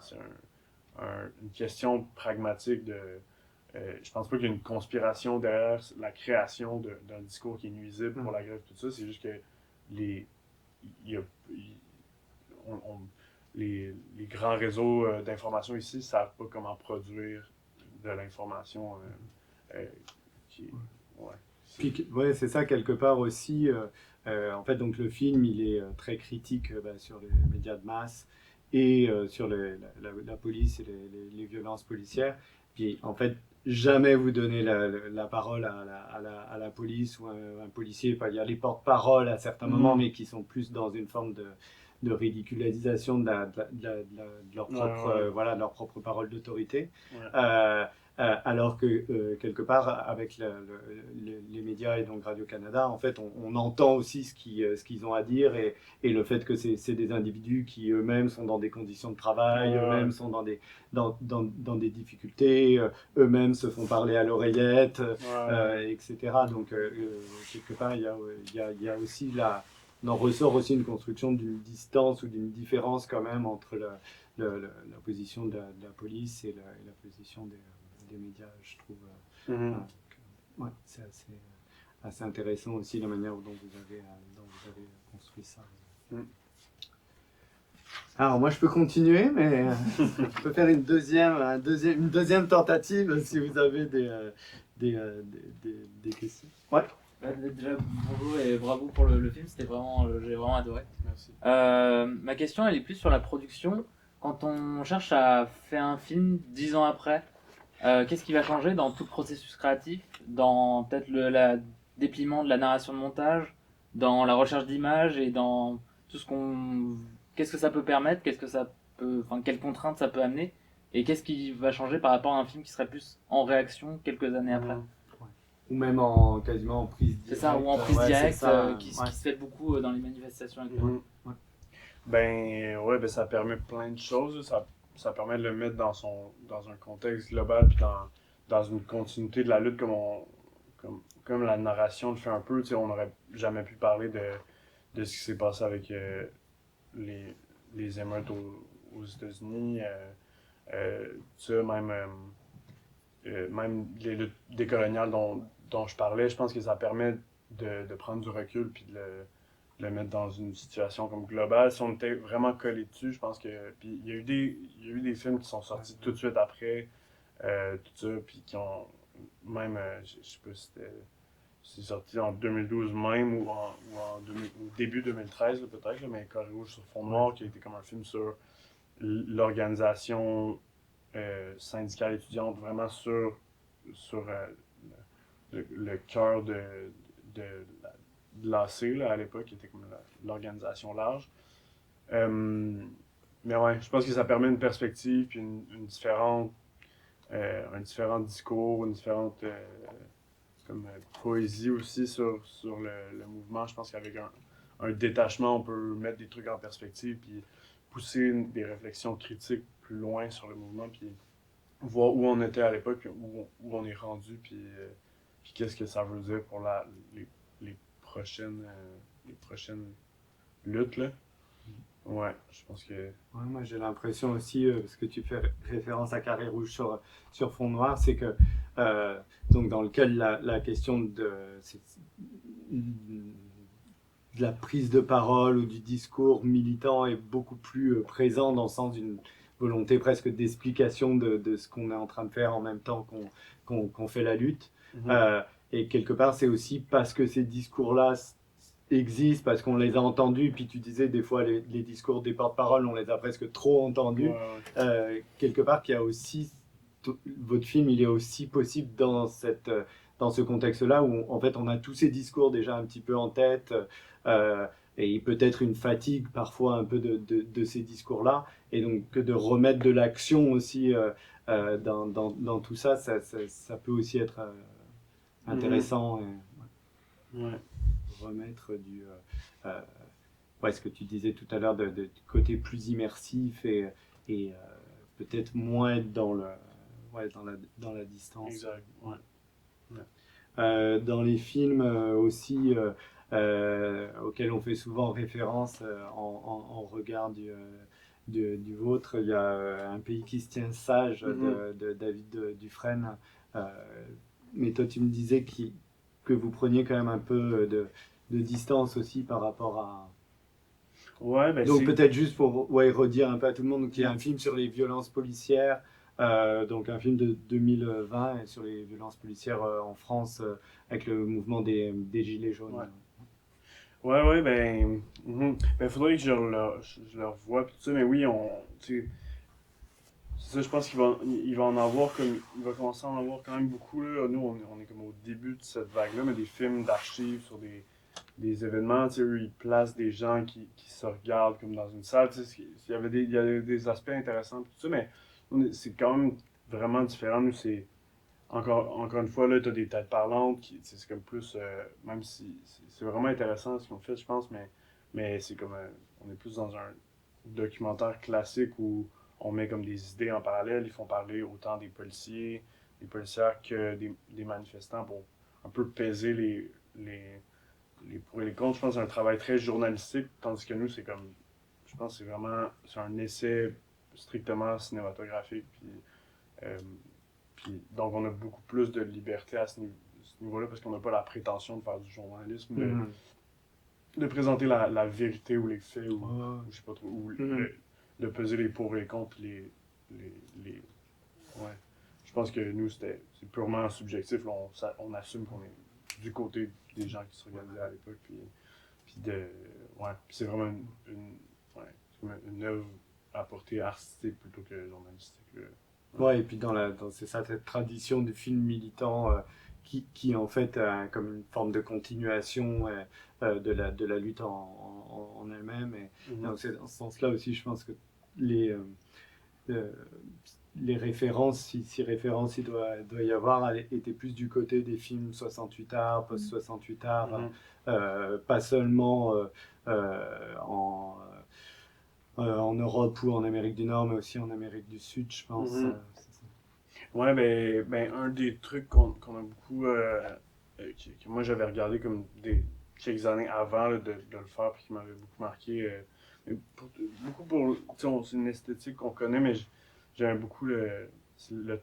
une question pragmatique de. Je pense pas qu'il y a une conspiration derrière la création d'un discours qui est nuisible pour la grève, tout ça. C'est juste que les, il y a- il- on- les grands réseaux d'information ici ne savent pas comment produire de l'information qui. Ouais. Puis, ouais, c'est ça quelque part aussi. En fait, donc le film, il est très critique sur les médias de masse et sur la police et les violences policières. Puis, en fait, jamais vous donnez la parole à la police ou un policier, pas dire les porte-paroles à certains moments, mais qui sont plus dans une forme de ridiculisation de leur propre, Ouais. voilà, de leur propre parole d'autorité. Ouais. alors que quelque part, avec les médias et donc Radio-Canada, en fait, on entend aussi ce qu'ils ont à dire et le fait que c'est des individus qui eux-mêmes sont dans des conditions de travail, eux-mêmes sont dans des difficultés, eux-mêmes se font parler à l'oreillette, etc. Donc, quelque part, il y a aussi il en ressort aussi une construction d'une distance ou d'une différence quand même entre la position de la police et la position des médias, je trouve. Ouais, c'est assez intéressant aussi la manière dont vous avez construit ça. Alors moi je peux continuer, mais je peux faire une deuxième tentative si vous avez des questions. Ouais. Déjà, bonjour et bravo pour le film, j'ai vraiment adoré. Merci. Ma question, elle est plus sur la production. Quand on cherche à faire un film 10 ans après, qu'est-ce qui va changer dans tout le processus créatif, dans peut-être le dépliement de la narration de montage, dans la recherche d'images et dans tout ce qu'on... Qu'est-ce que ça peut permettre, quelles contraintes ça peut amener, et qu'est-ce qui va changer par rapport à un film qui serait plus en réaction quelques années après. Ou même quasiment en prise directe. C'est ça, ou en prise directe, qui se fait beaucoup dans les manifestations actuelles. Ben ça permet plein de choses. Ça permet de le mettre dans un contexte global puis dans une continuité de la lutte comme la narration le fait un peu. On n'aurait jamais pu parler de ce qui s'est passé avec les émeutes aux États-Unis. Même les luttes décoloniales dont je parlais, je pense que ça permet de prendre du recul puis de le mettre dans une situation comme globale. Si on était vraiment collé dessus, je pense que... Puis il y a eu des films qui sont sortis tout de suite après, tout ça, puis qui ont... Même, je sais pas si c'est sorti en 2012 même, ou au début 2013 là, peut-être, là, mais Carré rouge sur fond noir, qui a été comme un film sur l'organisation syndicale étudiante, vraiment sur le cœur de l'AC à l'époque, qui était comme l'organisation large. Mais ouais, je pense que ça permet une perspective puis un différent discours, une différente poésie aussi sur le mouvement. Je pense qu'avec un détachement, on peut mettre des trucs en perspective puis pousser des réflexions critiques plus loin sur le mouvement puis voir où on était à l'époque puis où on est rendu puis qu'est-ce que ça veut dire pour les prochaines luttes là. Ouais, je pense que... Ouais, moi j'ai l'impression aussi, parce que tu fais référence à Carré rouge sur fond noir, c'est que donc dans lequel la question de la prise de parole ou du discours militant est beaucoup plus présent dans le sens d'une volonté presque d'explication de ce qu'on est en train de faire en même temps qu'on fait la lutte. Et quelque part c'est aussi parce que ces discours-là existent, parce qu'on les a entendus, puis tu disais des fois les discours des porte-parole, on les a presque trop entendus. Quelque part qu'il y a aussi, votre film il est aussi possible dans ce contexte-là où en fait on a tous ces discours déjà un petit peu en tête, et peut-être une fatigue parfois un peu de ces discours-là, et donc que de remettre de l'action aussi dans tout ça, ça peut aussi être intéressant. Remettre ce que tu disais tout à l'heure de côté plus immersif et peut-être moins être dans la distance. Exact. Dans les films aussi auxquels on fait souvent référence en regard du vôtre, il y a Un pays qui se tient sage de David Dufresne. Mais toi tu me disais que vous preniez quand même un peu de distance aussi par rapport à... donc peut-être juste pour redire un peu à tout le monde, donc il y a un film sur les violences policières, donc un film de 2020 sur les violences policières en France avec le mouvement des Gilets jaunes. Faudrait que je le revoie tout ça, mais oui, c'est ça, je pense il va en avoir il va commencer à en avoir quand même beaucoup là. Nous on est comme au début de cette vague là, mais des films d'archives sur des événements, eux ils placent des gens qui se regardent comme dans une salle, il y avait des aspects intéressants tout ça, mais c'est quand même vraiment différent. Nous encore une fois, là, t'as des têtes parlantes, c'est comme plus, même si c'est vraiment intéressant ce qu'on fait, je pense, mais c'est comme, on est plus dans un documentaire classique où on met comme des idées en parallèle, ils font parler autant des policières que des manifestants pour un peu peser les pour et les contre. Je pense que c'est un travail très journalistique, tandis que nous, c'est comme, je pense que c'est un essai strictement cinématographique, euh, puis donc on a beaucoup plus de liberté à ce niveau-là parce qu'on n'a pas la prétention de faire du journalisme, de présenter la vérité ou les faits ou je sais pas trop, ou de peser les pour et les contre, les ouais. Je pense que nous, c'est purement subjectif. Là, on assume qu'on est du côté des gens qui s'organisaient à l'époque. Puis ouais, puis c'est vraiment ouais, c'est comme une œuvre à portée artistique plutôt que journalistique. Là. Ouais, et puis c'est ça, cette tradition du film militant qui en fait a comme une forme de continuation de la lutte en elle-même. Et donc c'est dans ce sens-là aussi, je pense que les, euh, euh, les références, si références doit y avoir, étaient plus du côté des films 68 arts, post-68 arts, pas seulement en Europe ou en Amérique du Nord, mais aussi en Amérique du Sud, je pense. C'est ça. Ouais, un des trucs qu'on a beaucoup, que moi j'avais regardé comme quelques années avant là, de le faire, puis qui m'avait beaucoup marqué, mais beaucoup pour, tu sais, c'est une esthétique qu'on connaît, mais j'aime beaucoup le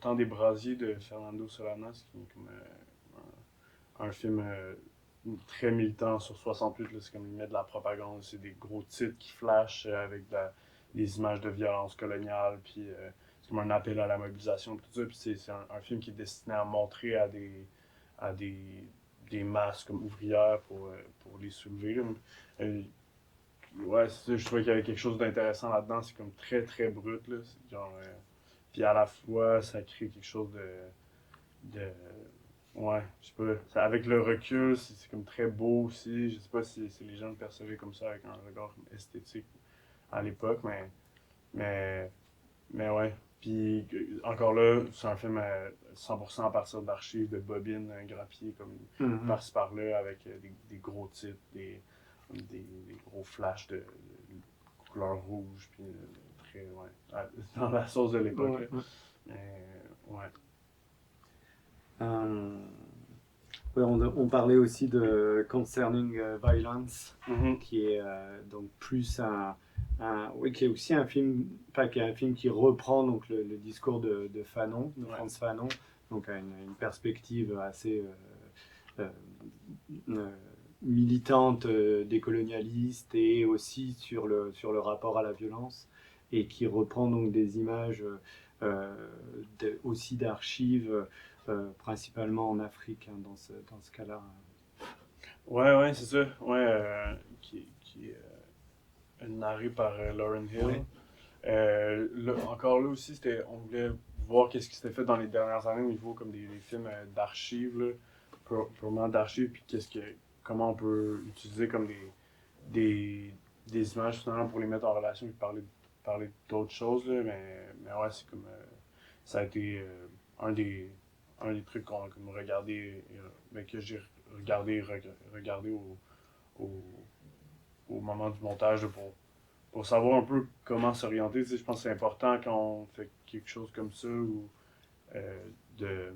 temps des brasiers de Fernando Solanas, qui est comme un film très militant sur 68, là, c'est comme il met de la propagande, c'est des gros titres qui flashent avec des images de violence coloniale, puis c'est comme un appel à la mobilisation, tout ça, puis c'est un film qui est destiné à montrer à des masses comme ouvrières pour les soulever. Là. Ouais, je trouvais qu'il y avait quelque chose d'intéressant là-dedans, c'est comme très très brut, là, c'est genre, puis à la fois ça crée quelque chose de ouais, je sais pas. Avec le recul, c'est comme très beau aussi. Je sais pas si les gens le percevaient comme ça avec un regard esthétique à l'époque, mais, mais ouais. Puis encore là, c'est un film 100% à partir d'archives, de bobines grappillées comme par-ci par-là avec des gros titres, des gros flashs de couleur rouge, puis très, ouais, dans la sauce de l'époque. Ouais. Mais, ouais. Euh, ouais, on parlait aussi de Concerning Violence, qui est donc plus oui, qui est aussi un film, enfin, qui est un film qui reprend donc le discours de Fanon, de Frantz Fanon, donc à une perspective assez euh, militante, décolonialiste et aussi sur sur le rapport à la violence, et qui reprend donc des images aussi d'archives, principalement en Afrique, hein, dans ce cas-là. Ouais, c'est ça. Ouais, qui est narré par Lauryn Hill. Ouais. Encore là aussi, on voulait voir qu'est-ce qui s'était fait dans les dernières années au niveau comme des films d'archives, là, purement d'archives, puis comment on peut utiliser comme des images finalement pour les mettre en relation et parler d'autres choses, là, mais ouais, c'est comme ça a été un des trucs qu'on a comme regardé, mais que j'ai regardé au, au moment du montage là, pour savoir un peu comment s'orienter. Tu sais, je pense que c'est important quand on fait quelque chose comme ça ou euh, de,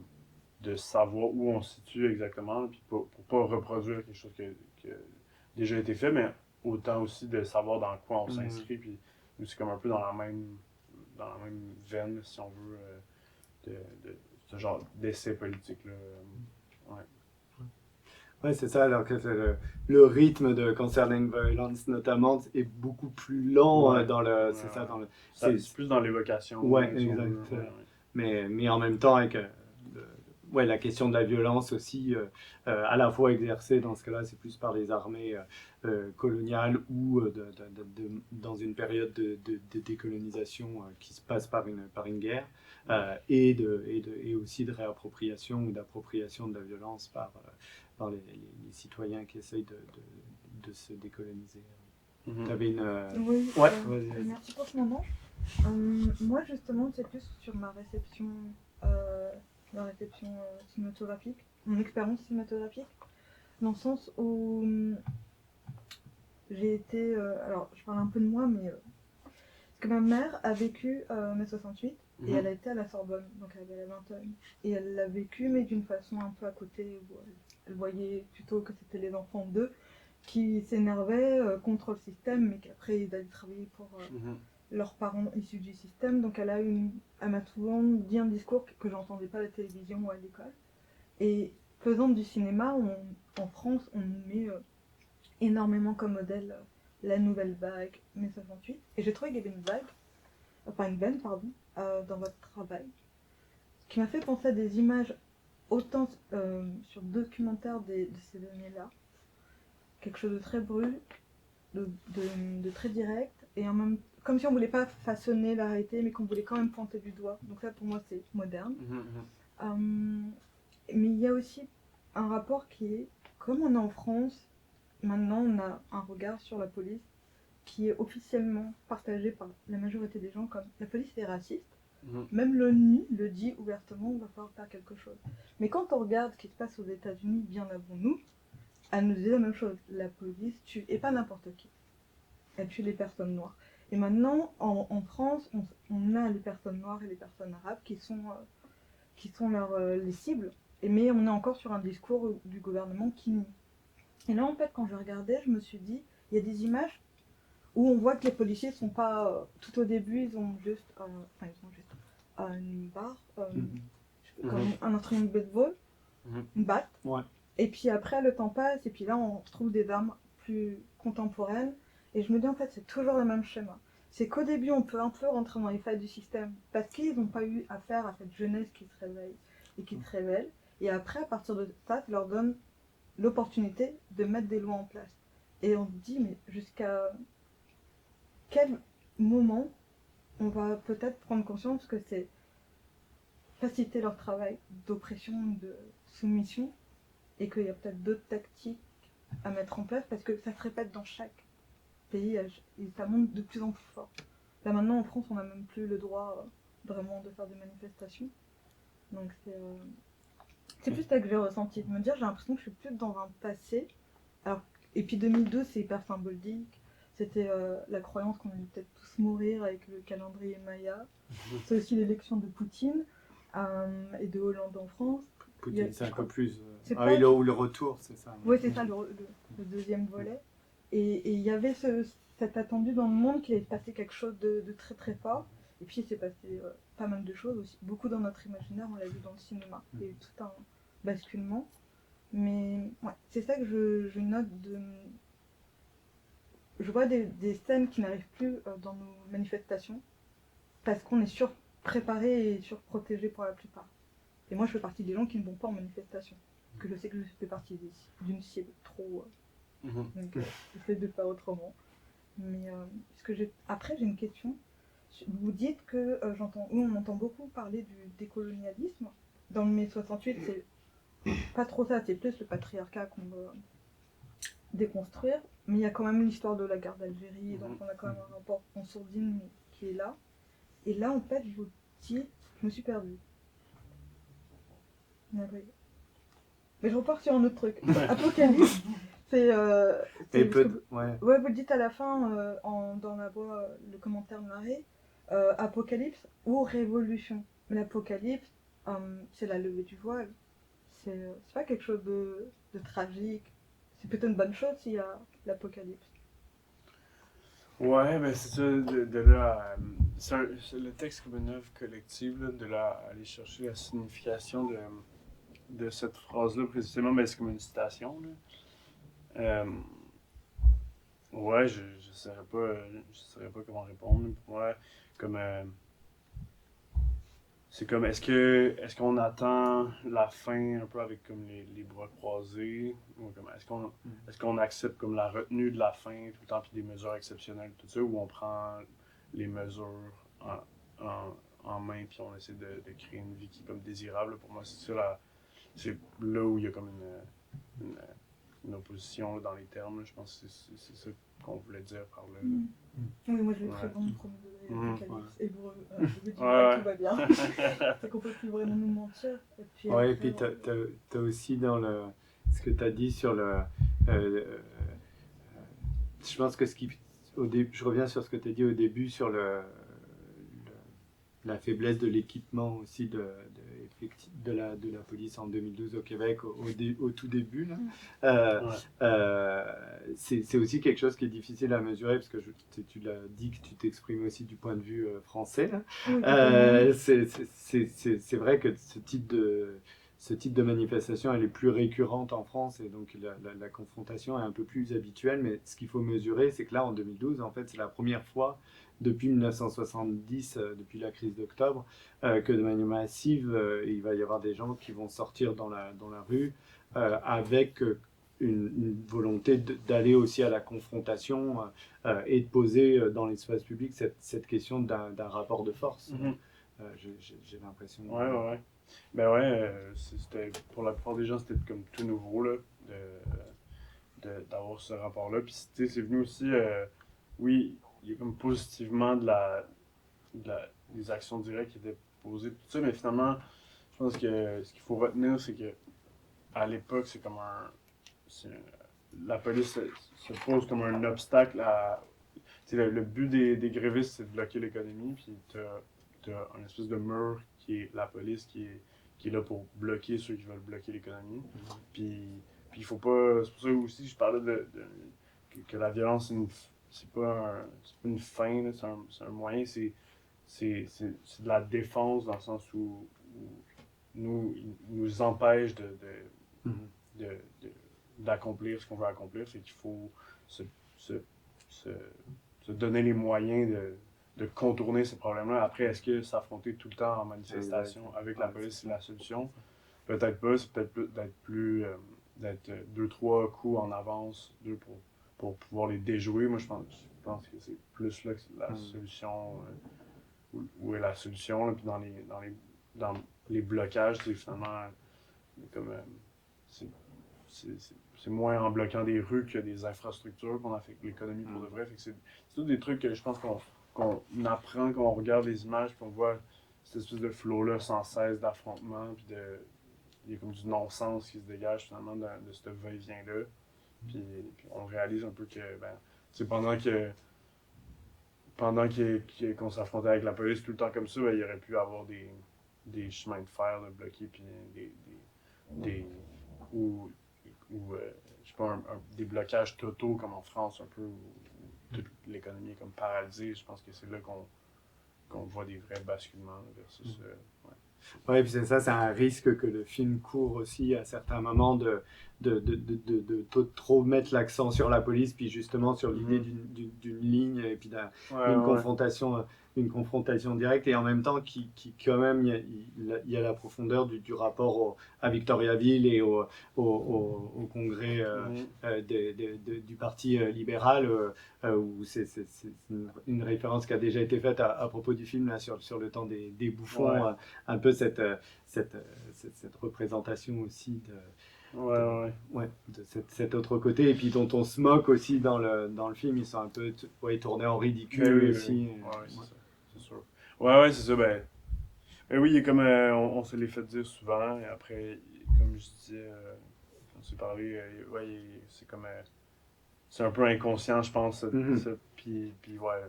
de savoir où on se situe exactement, puis pour pas reproduire quelque chose qui a déjà été fait, mais autant aussi de savoir dans quoi on s'inscrit, puis nous c'est comme un peu dans la même veine, si on veut, de ce genre d'essai politique là. Ouais. Ouais, c'est ça, alors que le rythme de Concerning Violence, notamment, est beaucoup plus lent dans le. C'est ça, dans le. C'est plus dans l'évocation. Ouais, exact. Mais en même temps, avec ouais, la question de la violence aussi, à la fois exercée, dans ce cas-là, c'est plus par les armées coloniales ou dans une période de décolonisation qui se passe par une guerre, et aussi de réappropriation ou d'appropriation de la violence par les citoyens qui essayent de se décoloniser. Tu avais une. Oui, Ouais, vas-y. merci pour ce moment. Moi, justement, c'est plus sur ma réception la réception cinématographique, mon expérience cinématographique, dans le sens où j'ai été... alors, je parle un peu de moi, mais... parce que ma mère a vécu mai 68 et elle a été à la Sorbonne, donc elle avait la vingtaine. Et elle l'a vécu, mais d'une façon un peu à côté, où elle voyait plutôt que c'était les enfants d'eux qui s'énervaient contre le système, mais qu'après ils allaient travailler pour leurs parents issus du système. Donc elle m'a souvent dit un discours que j'entendais pas à la télévision ou à l'école. Et faisant du cinéma, en France, on met énormément comme modèle la nouvelle vague, mai 68. Et j'ai trouvé qu'il y avait une vague, enfin une veine, pardon, dans votre travail, qui m'a fait penser à des images autant sur documentaires de ces années-là, quelque chose de très brut, de très direct, et en même comme si on voulait pas façonner la réalité, mais qu'on voulait quand même pointer du doigt. Donc ça, pour moi, c'est moderne. Mais il y a aussi un rapport qui est, comme on est en France, maintenant on a un regard sur la police qui est officiellement partagé par la majorité des gens comme la police est raciste. Même l'ONU le dit ouvertement, il va falloir faire quelque chose. Mais quand on regarde ce qui se passe aux États-Unis bien avant nous, elle nous dit la même chose. La police tue, et pas n'importe qui. Elle tue les personnes noires. Et maintenant, en France, on a les personnes noires et les personnes arabes qui sont les cibles. Mais on est encore sur un discours du gouvernement qui nie. Et là, en fait, quand je regardais, je me suis dit, il y a des images où on voit que les policiers sont pas... tout au début, ils ont juste une barre, comme un instrument de baseball, une batte. Ouais. Et puis après, le temps passe, et puis là, on retrouve des armes plus contemporaines. Et je me dis, en fait, c'est toujours le même schéma. C'est qu'au début, on peut un peu rentrer dans les failles du système, parce qu'ils n'ont pas eu affaire à cette jeunesse qui se réveille et qui se révèle. Et après, à partir de ça, ça leur donne l'opportunité de mettre des lois en place. Et on se dit, mais jusqu'à quel moment on va peut-être prendre conscience que c'est faciliter leur travail d'oppression, de soumission, et qu'il y a peut-être d'autres tactiques à mettre en place, parce que ça se répète dans chaque pays, et ça monte de plus en plus fort. Là maintenant, en France, on n'a même plus le droit vraiment de faire des manifestations. Donc c'est plus ça que j'ai ressenti, de me dire, j'ai l'impression que je suis plus dans un passé. Alors, et puis 2012, c'est hyper symbolique. C'était la croyance qu'on allait peut-être tous mourir avec le calendrier Maya. C'est aussi l'élection de Poutine et de Hollande en France. Poutine, c'est un peu plus... C'est Ah pas- oui, là où le retour, c'est ça. Oui, c'est ça, le deuxième volet. Et il y avait cet attendu dans le monde qu'il allait se passer quelque chose de très très fort. Et puis il s'est passé pas mal de choses aussi. Beaucoup dans notre imaginaire, on l'a vu dans le cinéma. Il y a eu tout un basculement. Mais ouais, c'est ça que je note de... Je vois des scènes qui n'arrivent plus dans nos manifestations parce qu'on est surpréparé et surprotégé pour la plupart. Et moi, je fais partie des gens qui ne vont pas en manifestation. Parce que je sais que je fais partie d'une cible trop... donc j'essaie de faire autrement. Mais après, j'ai une question. Vous dites que on entend beaucoup parler du décolonialisme. Dans le mai 68, c'est pas trop ça, c'est plus le patriarcat qu'on veut déconstruire. Mais il y a quand même l'histoire de la guerre d'Algérie, donc on a quand même un rapport en sourdine mais qui est là. Et là, en fait, vous dites, je me suis perdue. Navré. Mais je repars sur un autre truc. Apocalypse, c'est ouais. ouais, vous le dites à la fin, dans la voix, le commentaire de Marie, apocalypse ou révolution. Mais l'apocalypse, c'est la levée du voile. C'est pas quelque chose de tragique. C'est plutôt une bonne chose s'il y a l'apocalypse. Ouais, ben c'est ça, de là, c'est le texte comme une œuvre collective, là, de là aller chercher la signification de cette phrase-là précisément, ben c'est comme une citation, là. Ouais, je saurais pas comment répondre. Pour moi, comme c'est comme est-ce qu'on attend la fin un peu avec comme les bras croisés, ou comme est-ce qu'on accepte comme la retenue de la fin tout le temps puis des mesures exceptionnelles tout ça, ou on prend les mesures en main puis on essaie de créer une vie qui est comme désirable. Pour moi, c'est là où il y a comme une une opposition là, dans les termes. Là. Je pense que c'est ça qu'on voulait dire par là. Oui, moi je l'ai Ouais. très bon, premier degré, Mhm. apocalypse, hébreu, je me dis, Ouais. tout va bien. C'est qu'on peut plus vraiment nous mentir. Et puis, Ouais, et après, puis t'as aussi dans ce que tu as dit sur je pense que je reviens sur ce que tu as dit au début sur la faiblesse de l'équipement aussi de la police en 2012 au Québec, au tout début. Là. C'est aussi quelque chose qui est difficile à mesurer, parce que tu l'as dit que tu t'exprimes aussi du point de vue français. Là. oui, C'est vrai que ce type de manifestation, elle est plus récurrente en France, et donc la confrontation est un peu plus habituelle. Mais ce qu'il faut mesurer, c'est que là, en 2012, en fait, c'est la première fois depuis 1970, depuis la crise d'octobre, que de manière massive, il va y avoir des gens qui vont sortir dans la rue avec une volonté d'aller aussi à la confrontation et de poser dans l'espace public cette question d'un rapport de force. Mhm. J'ai l'impression. Ouais. Ben ouais, c'était pour la plupart des gens, c'était comme tout nouveau là, d'avoir ce rapport-là. Puis tu sais, c'est venu aussi, oui, il y a comme positivement des actions directes qui étaient posées, tout ça, mais finalement, je pense que ce qu'il faut retenir, c'est que à l'époque, c'est la police se pose comme un obstacle à. Tu sais, le but des grévistes, c'est de bloquer l'économie, puis t'as un espèce de mur qui est la police qui est là pour bloquer ceux qui veulent bloquer l'économie. Puis il faut pas. C'est pour ça aussi que je parlais que la violence, c'est pas une fin, là, c'est un moyen, c'est de la défense dans le sens où il nous empêche de, de- d'accomplir ce qu'on veut accomplir. Fait qu'il faut se, se, se, se donner les moyens de contourner ces problèmes-là. Après, est-ce que s'affronter tout le temps en manifestation avec la police, c'est la solution? Peut-être pas, c'est peut-être d'être deux, trois coups en avance, pour pouvoir les déjouer. Moi, je pense que c'est plus là que la solution, où est la solution. Là. Puis dans les blocages, c'est finalement comme c'est c'est moins en bloquant des rues que des infrastructures qu'on affecte l'économie pour de vrai. Fait que c'est tous des trucs que je pense qu'on apprend quand on regarde les images, puis on voit cette espèce de flow-là sans cesse d'affrontement, puis il y a comme du non-sens qui se dégage finalement de ce va-et-vient-là. Puis on réalise un peu que, c'est qu'on s'affrontait avec la police tout le temps comme ça, il y aurait pu avoir des chemins de fer de bloqués, puis des ou je sais pas, des blocages totaux comme en France un peu, où toute l'économie est comme paralysée. Je pense que c'est là qu'on voit des vrais basculements là, versus. Ouais. Oui, puis c'est ça, c'est un risque que le film court aussi à certains moments de trop mettre l'accent sur la police, puis justement sur l'idée d'une ligne et puis d'une confrontation directe, et en même temps qui quand même, il y a la profondeur du rapport à Victoriaville et au congrès du Parti libéral, où c'est une référence qui a déjà été faite à propos du film là, sur le temps des bouffons, un peu cette représentation aussi de cet autre côté, et puis dont on se moque aussi dans le film. Ils sont un peu tournés en ridicule aussi. Ouais, c'est ça, c'est sûr. Ouais, c'est ça. Ben oui, il y a comme on se les fait dire souvent, et après, comme je disais, on s'est parlé, c'est comme c'est un peu inconscient, je pense, ça. Puis ouais,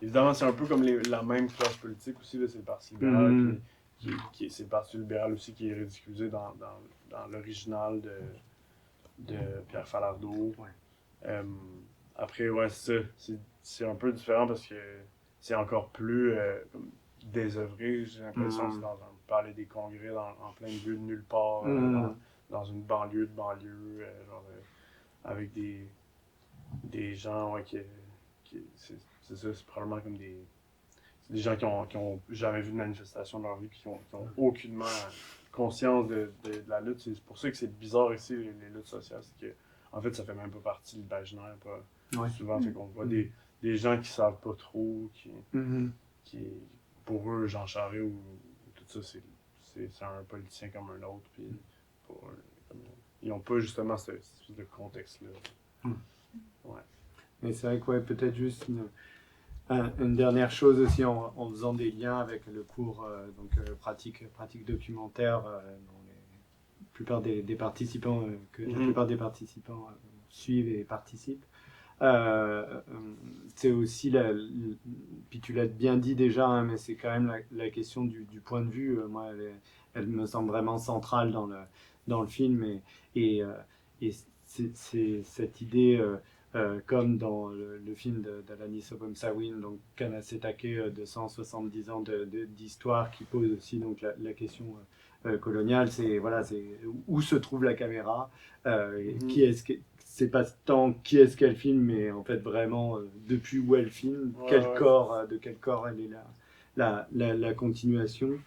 évidemment, c'est un peu comme la même classe politique aussi, là, c'est le Parti libéral, c'est le Parti libéral aussi qui est ridiculisé dans l'original de Pierre Falardeau. Après, ouais, c'est ça. C'est un peu différent parce que c'est encore plus comme désœuvré, j'ai l'impression. C'est dans un palais des congrès, en plein milieu de nulle part, dans une banlieue de banlieue, avec des gens, c'est ça, c'est probablement comme c'est des gens qui ont jamais vu de manifestation de leur vie, qui ont aucunement conscience de la lutte. C'est pour ça que c'est bizarre ici, les luttes sociales, c'est que, en fait, ça fait même pas partie de l'imaginaire, souvent. Fait qu'on voit des gens qui savent pas trop, qui pour eux, Jean Charest ou tout ça, c'est un politicien comme un autre, puis pour eux, ils n'ont pas justement cette espèce de contexte-là. Mais c'est vrai que ouais, peut-être juste une dernière chose aussi en faisant des liens avec le cours pratique documentaire dont la plupart des participants la plupart des participants suivent et participent. C'est aussi puis tu l'as bien dit déjà, hein, mais c'est quand même la question du point de vue. Moi, elle me semble vraiment centrale dans le film et c'est cette idée. Comme dans le film d'Alanis Obomsawin, donc Kanassetake, 270 ans d'histoire, qui pose aussi donc la question coloniale, c'est où se trouve la caméra, qui est-ce c'est pas tant qui est-ce qu'elle filme, mais en fait vraiment depuis où elle filme, de quel corps elle est la continuation.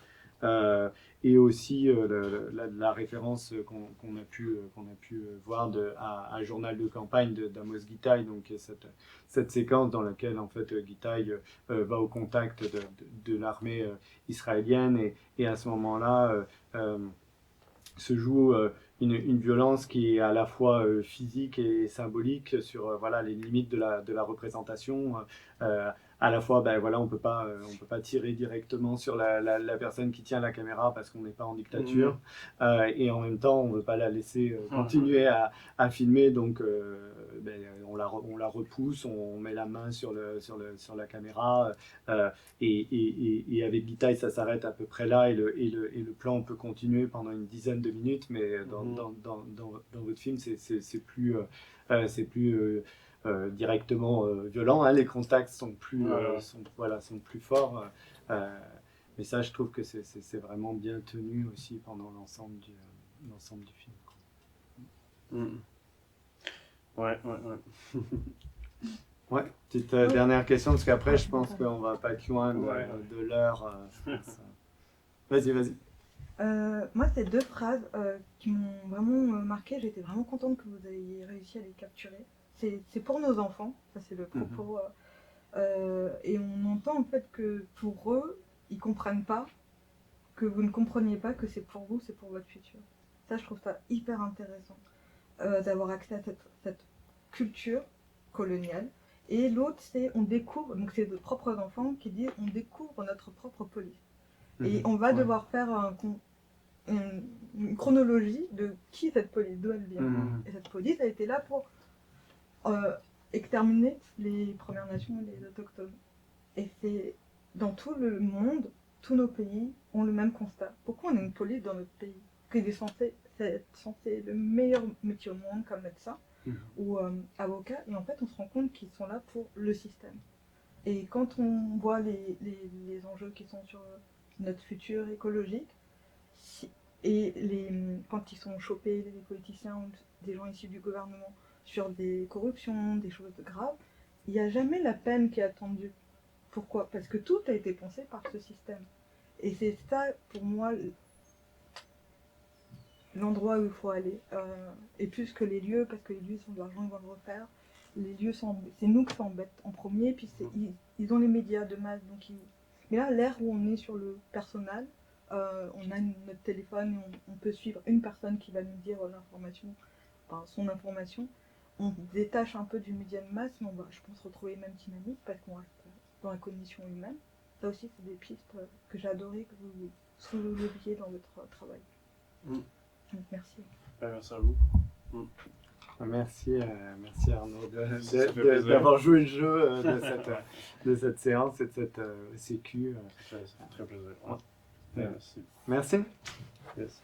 Et aussi la référence qu'on a pu voir à Journal de campagne d'Amos Gitaï, donc cette séquence dans laquelle en fait Gitaï va au contact de l'armée israélienne et à ce moment-là se joue une violence qui est à la fois physique et symbolique sur les limites de la représentation. À la fois, on peut pas tirer directement sur la personne qui tient la caméra parce qu'on n'est pas en dictature, et en même temps, on veut pas la laisser continuer à filmer, donc on la repousse, on met la main sur la caméra, et avec Gitaï, ça s'arrête à peu près là, et le plan peut continuer pendant une dizaine de minutes, mais dans votre film, c'est plus directement violent, hein. Les contacts sont plus sont plus forts, mais ça, je trouve que c'est vraiment bien tenu aussi pendant l'ensemble du film, quoi. Ouais. Ouais, petite dernière question, parce qu'après je pense qu'on va pas être loin de l'heure. Vas-y. Moi, c'est deux phrases qui m'ont vraiment marqué. J'étais vraiment contente que vous ayez réussi à les capturer. C'est pour nos enfants, ça c'est le propos. Et on entend en fait que pour eux, ils comprennent pas, que vous ne compreniez pas que c'est pour vous, c'est pour votre futur. Ça, je trouve ça hyper intéressant d'avoir accès à cette culture coloniale. Et l'autre, c'est on découvre, donc c'est vos propres enfants qui disent on découvre notre propre police. Et on va devoir faire une chronologie de qui est cette police, d'où elle vient. Et cette police a été là pour exterminer les Premières Nations et les Autochtones. Et c'est dans tout le monde, tous nos pays ont le même constat. Pourquoi on a une police dans notre pays qui est censé être le meilleur métier au monde comme médecin ou avocat, et en fait on se rend compte qu'ils sont là pour le système. Et quand on voit les enjeux qui sont sur notre futur écologique, quand ils sont chopés, les politiciens ou des gens issus du gouvernement, sur des corruptions, des choses graves, il n'y a jamais la peine qui est attendue. Pourquoi ? Parce que tout a été pensé par ce système. Et c'est ça, pour moi, l'endroit où il faut aller. Et plus que les lieux, parce que les lieux sont de l'argent, ils vont le refaire. Les lieux, c'est nous qui s'embêtent en premier, puis ils ont les médias de masse. Mais là, l'ère où on est sur le personnel, on a notre téléphone et on peut suivre une personne qui va nous dire l'information, son information. On se détache un peu du média de masse, mais on va, je pense, retrouver les mêmes dynamiques parce qu'on reste dans la cognition humaine. Ça aussi, c'est des pistes que j'ai adoré que vous souleviez dans votre travail. Donc, merci. Merci à vous. Merci Arnaud d'avoir joué le jeu de cette séance et de cette sécu. C'est très plaisir. Merci. Yes.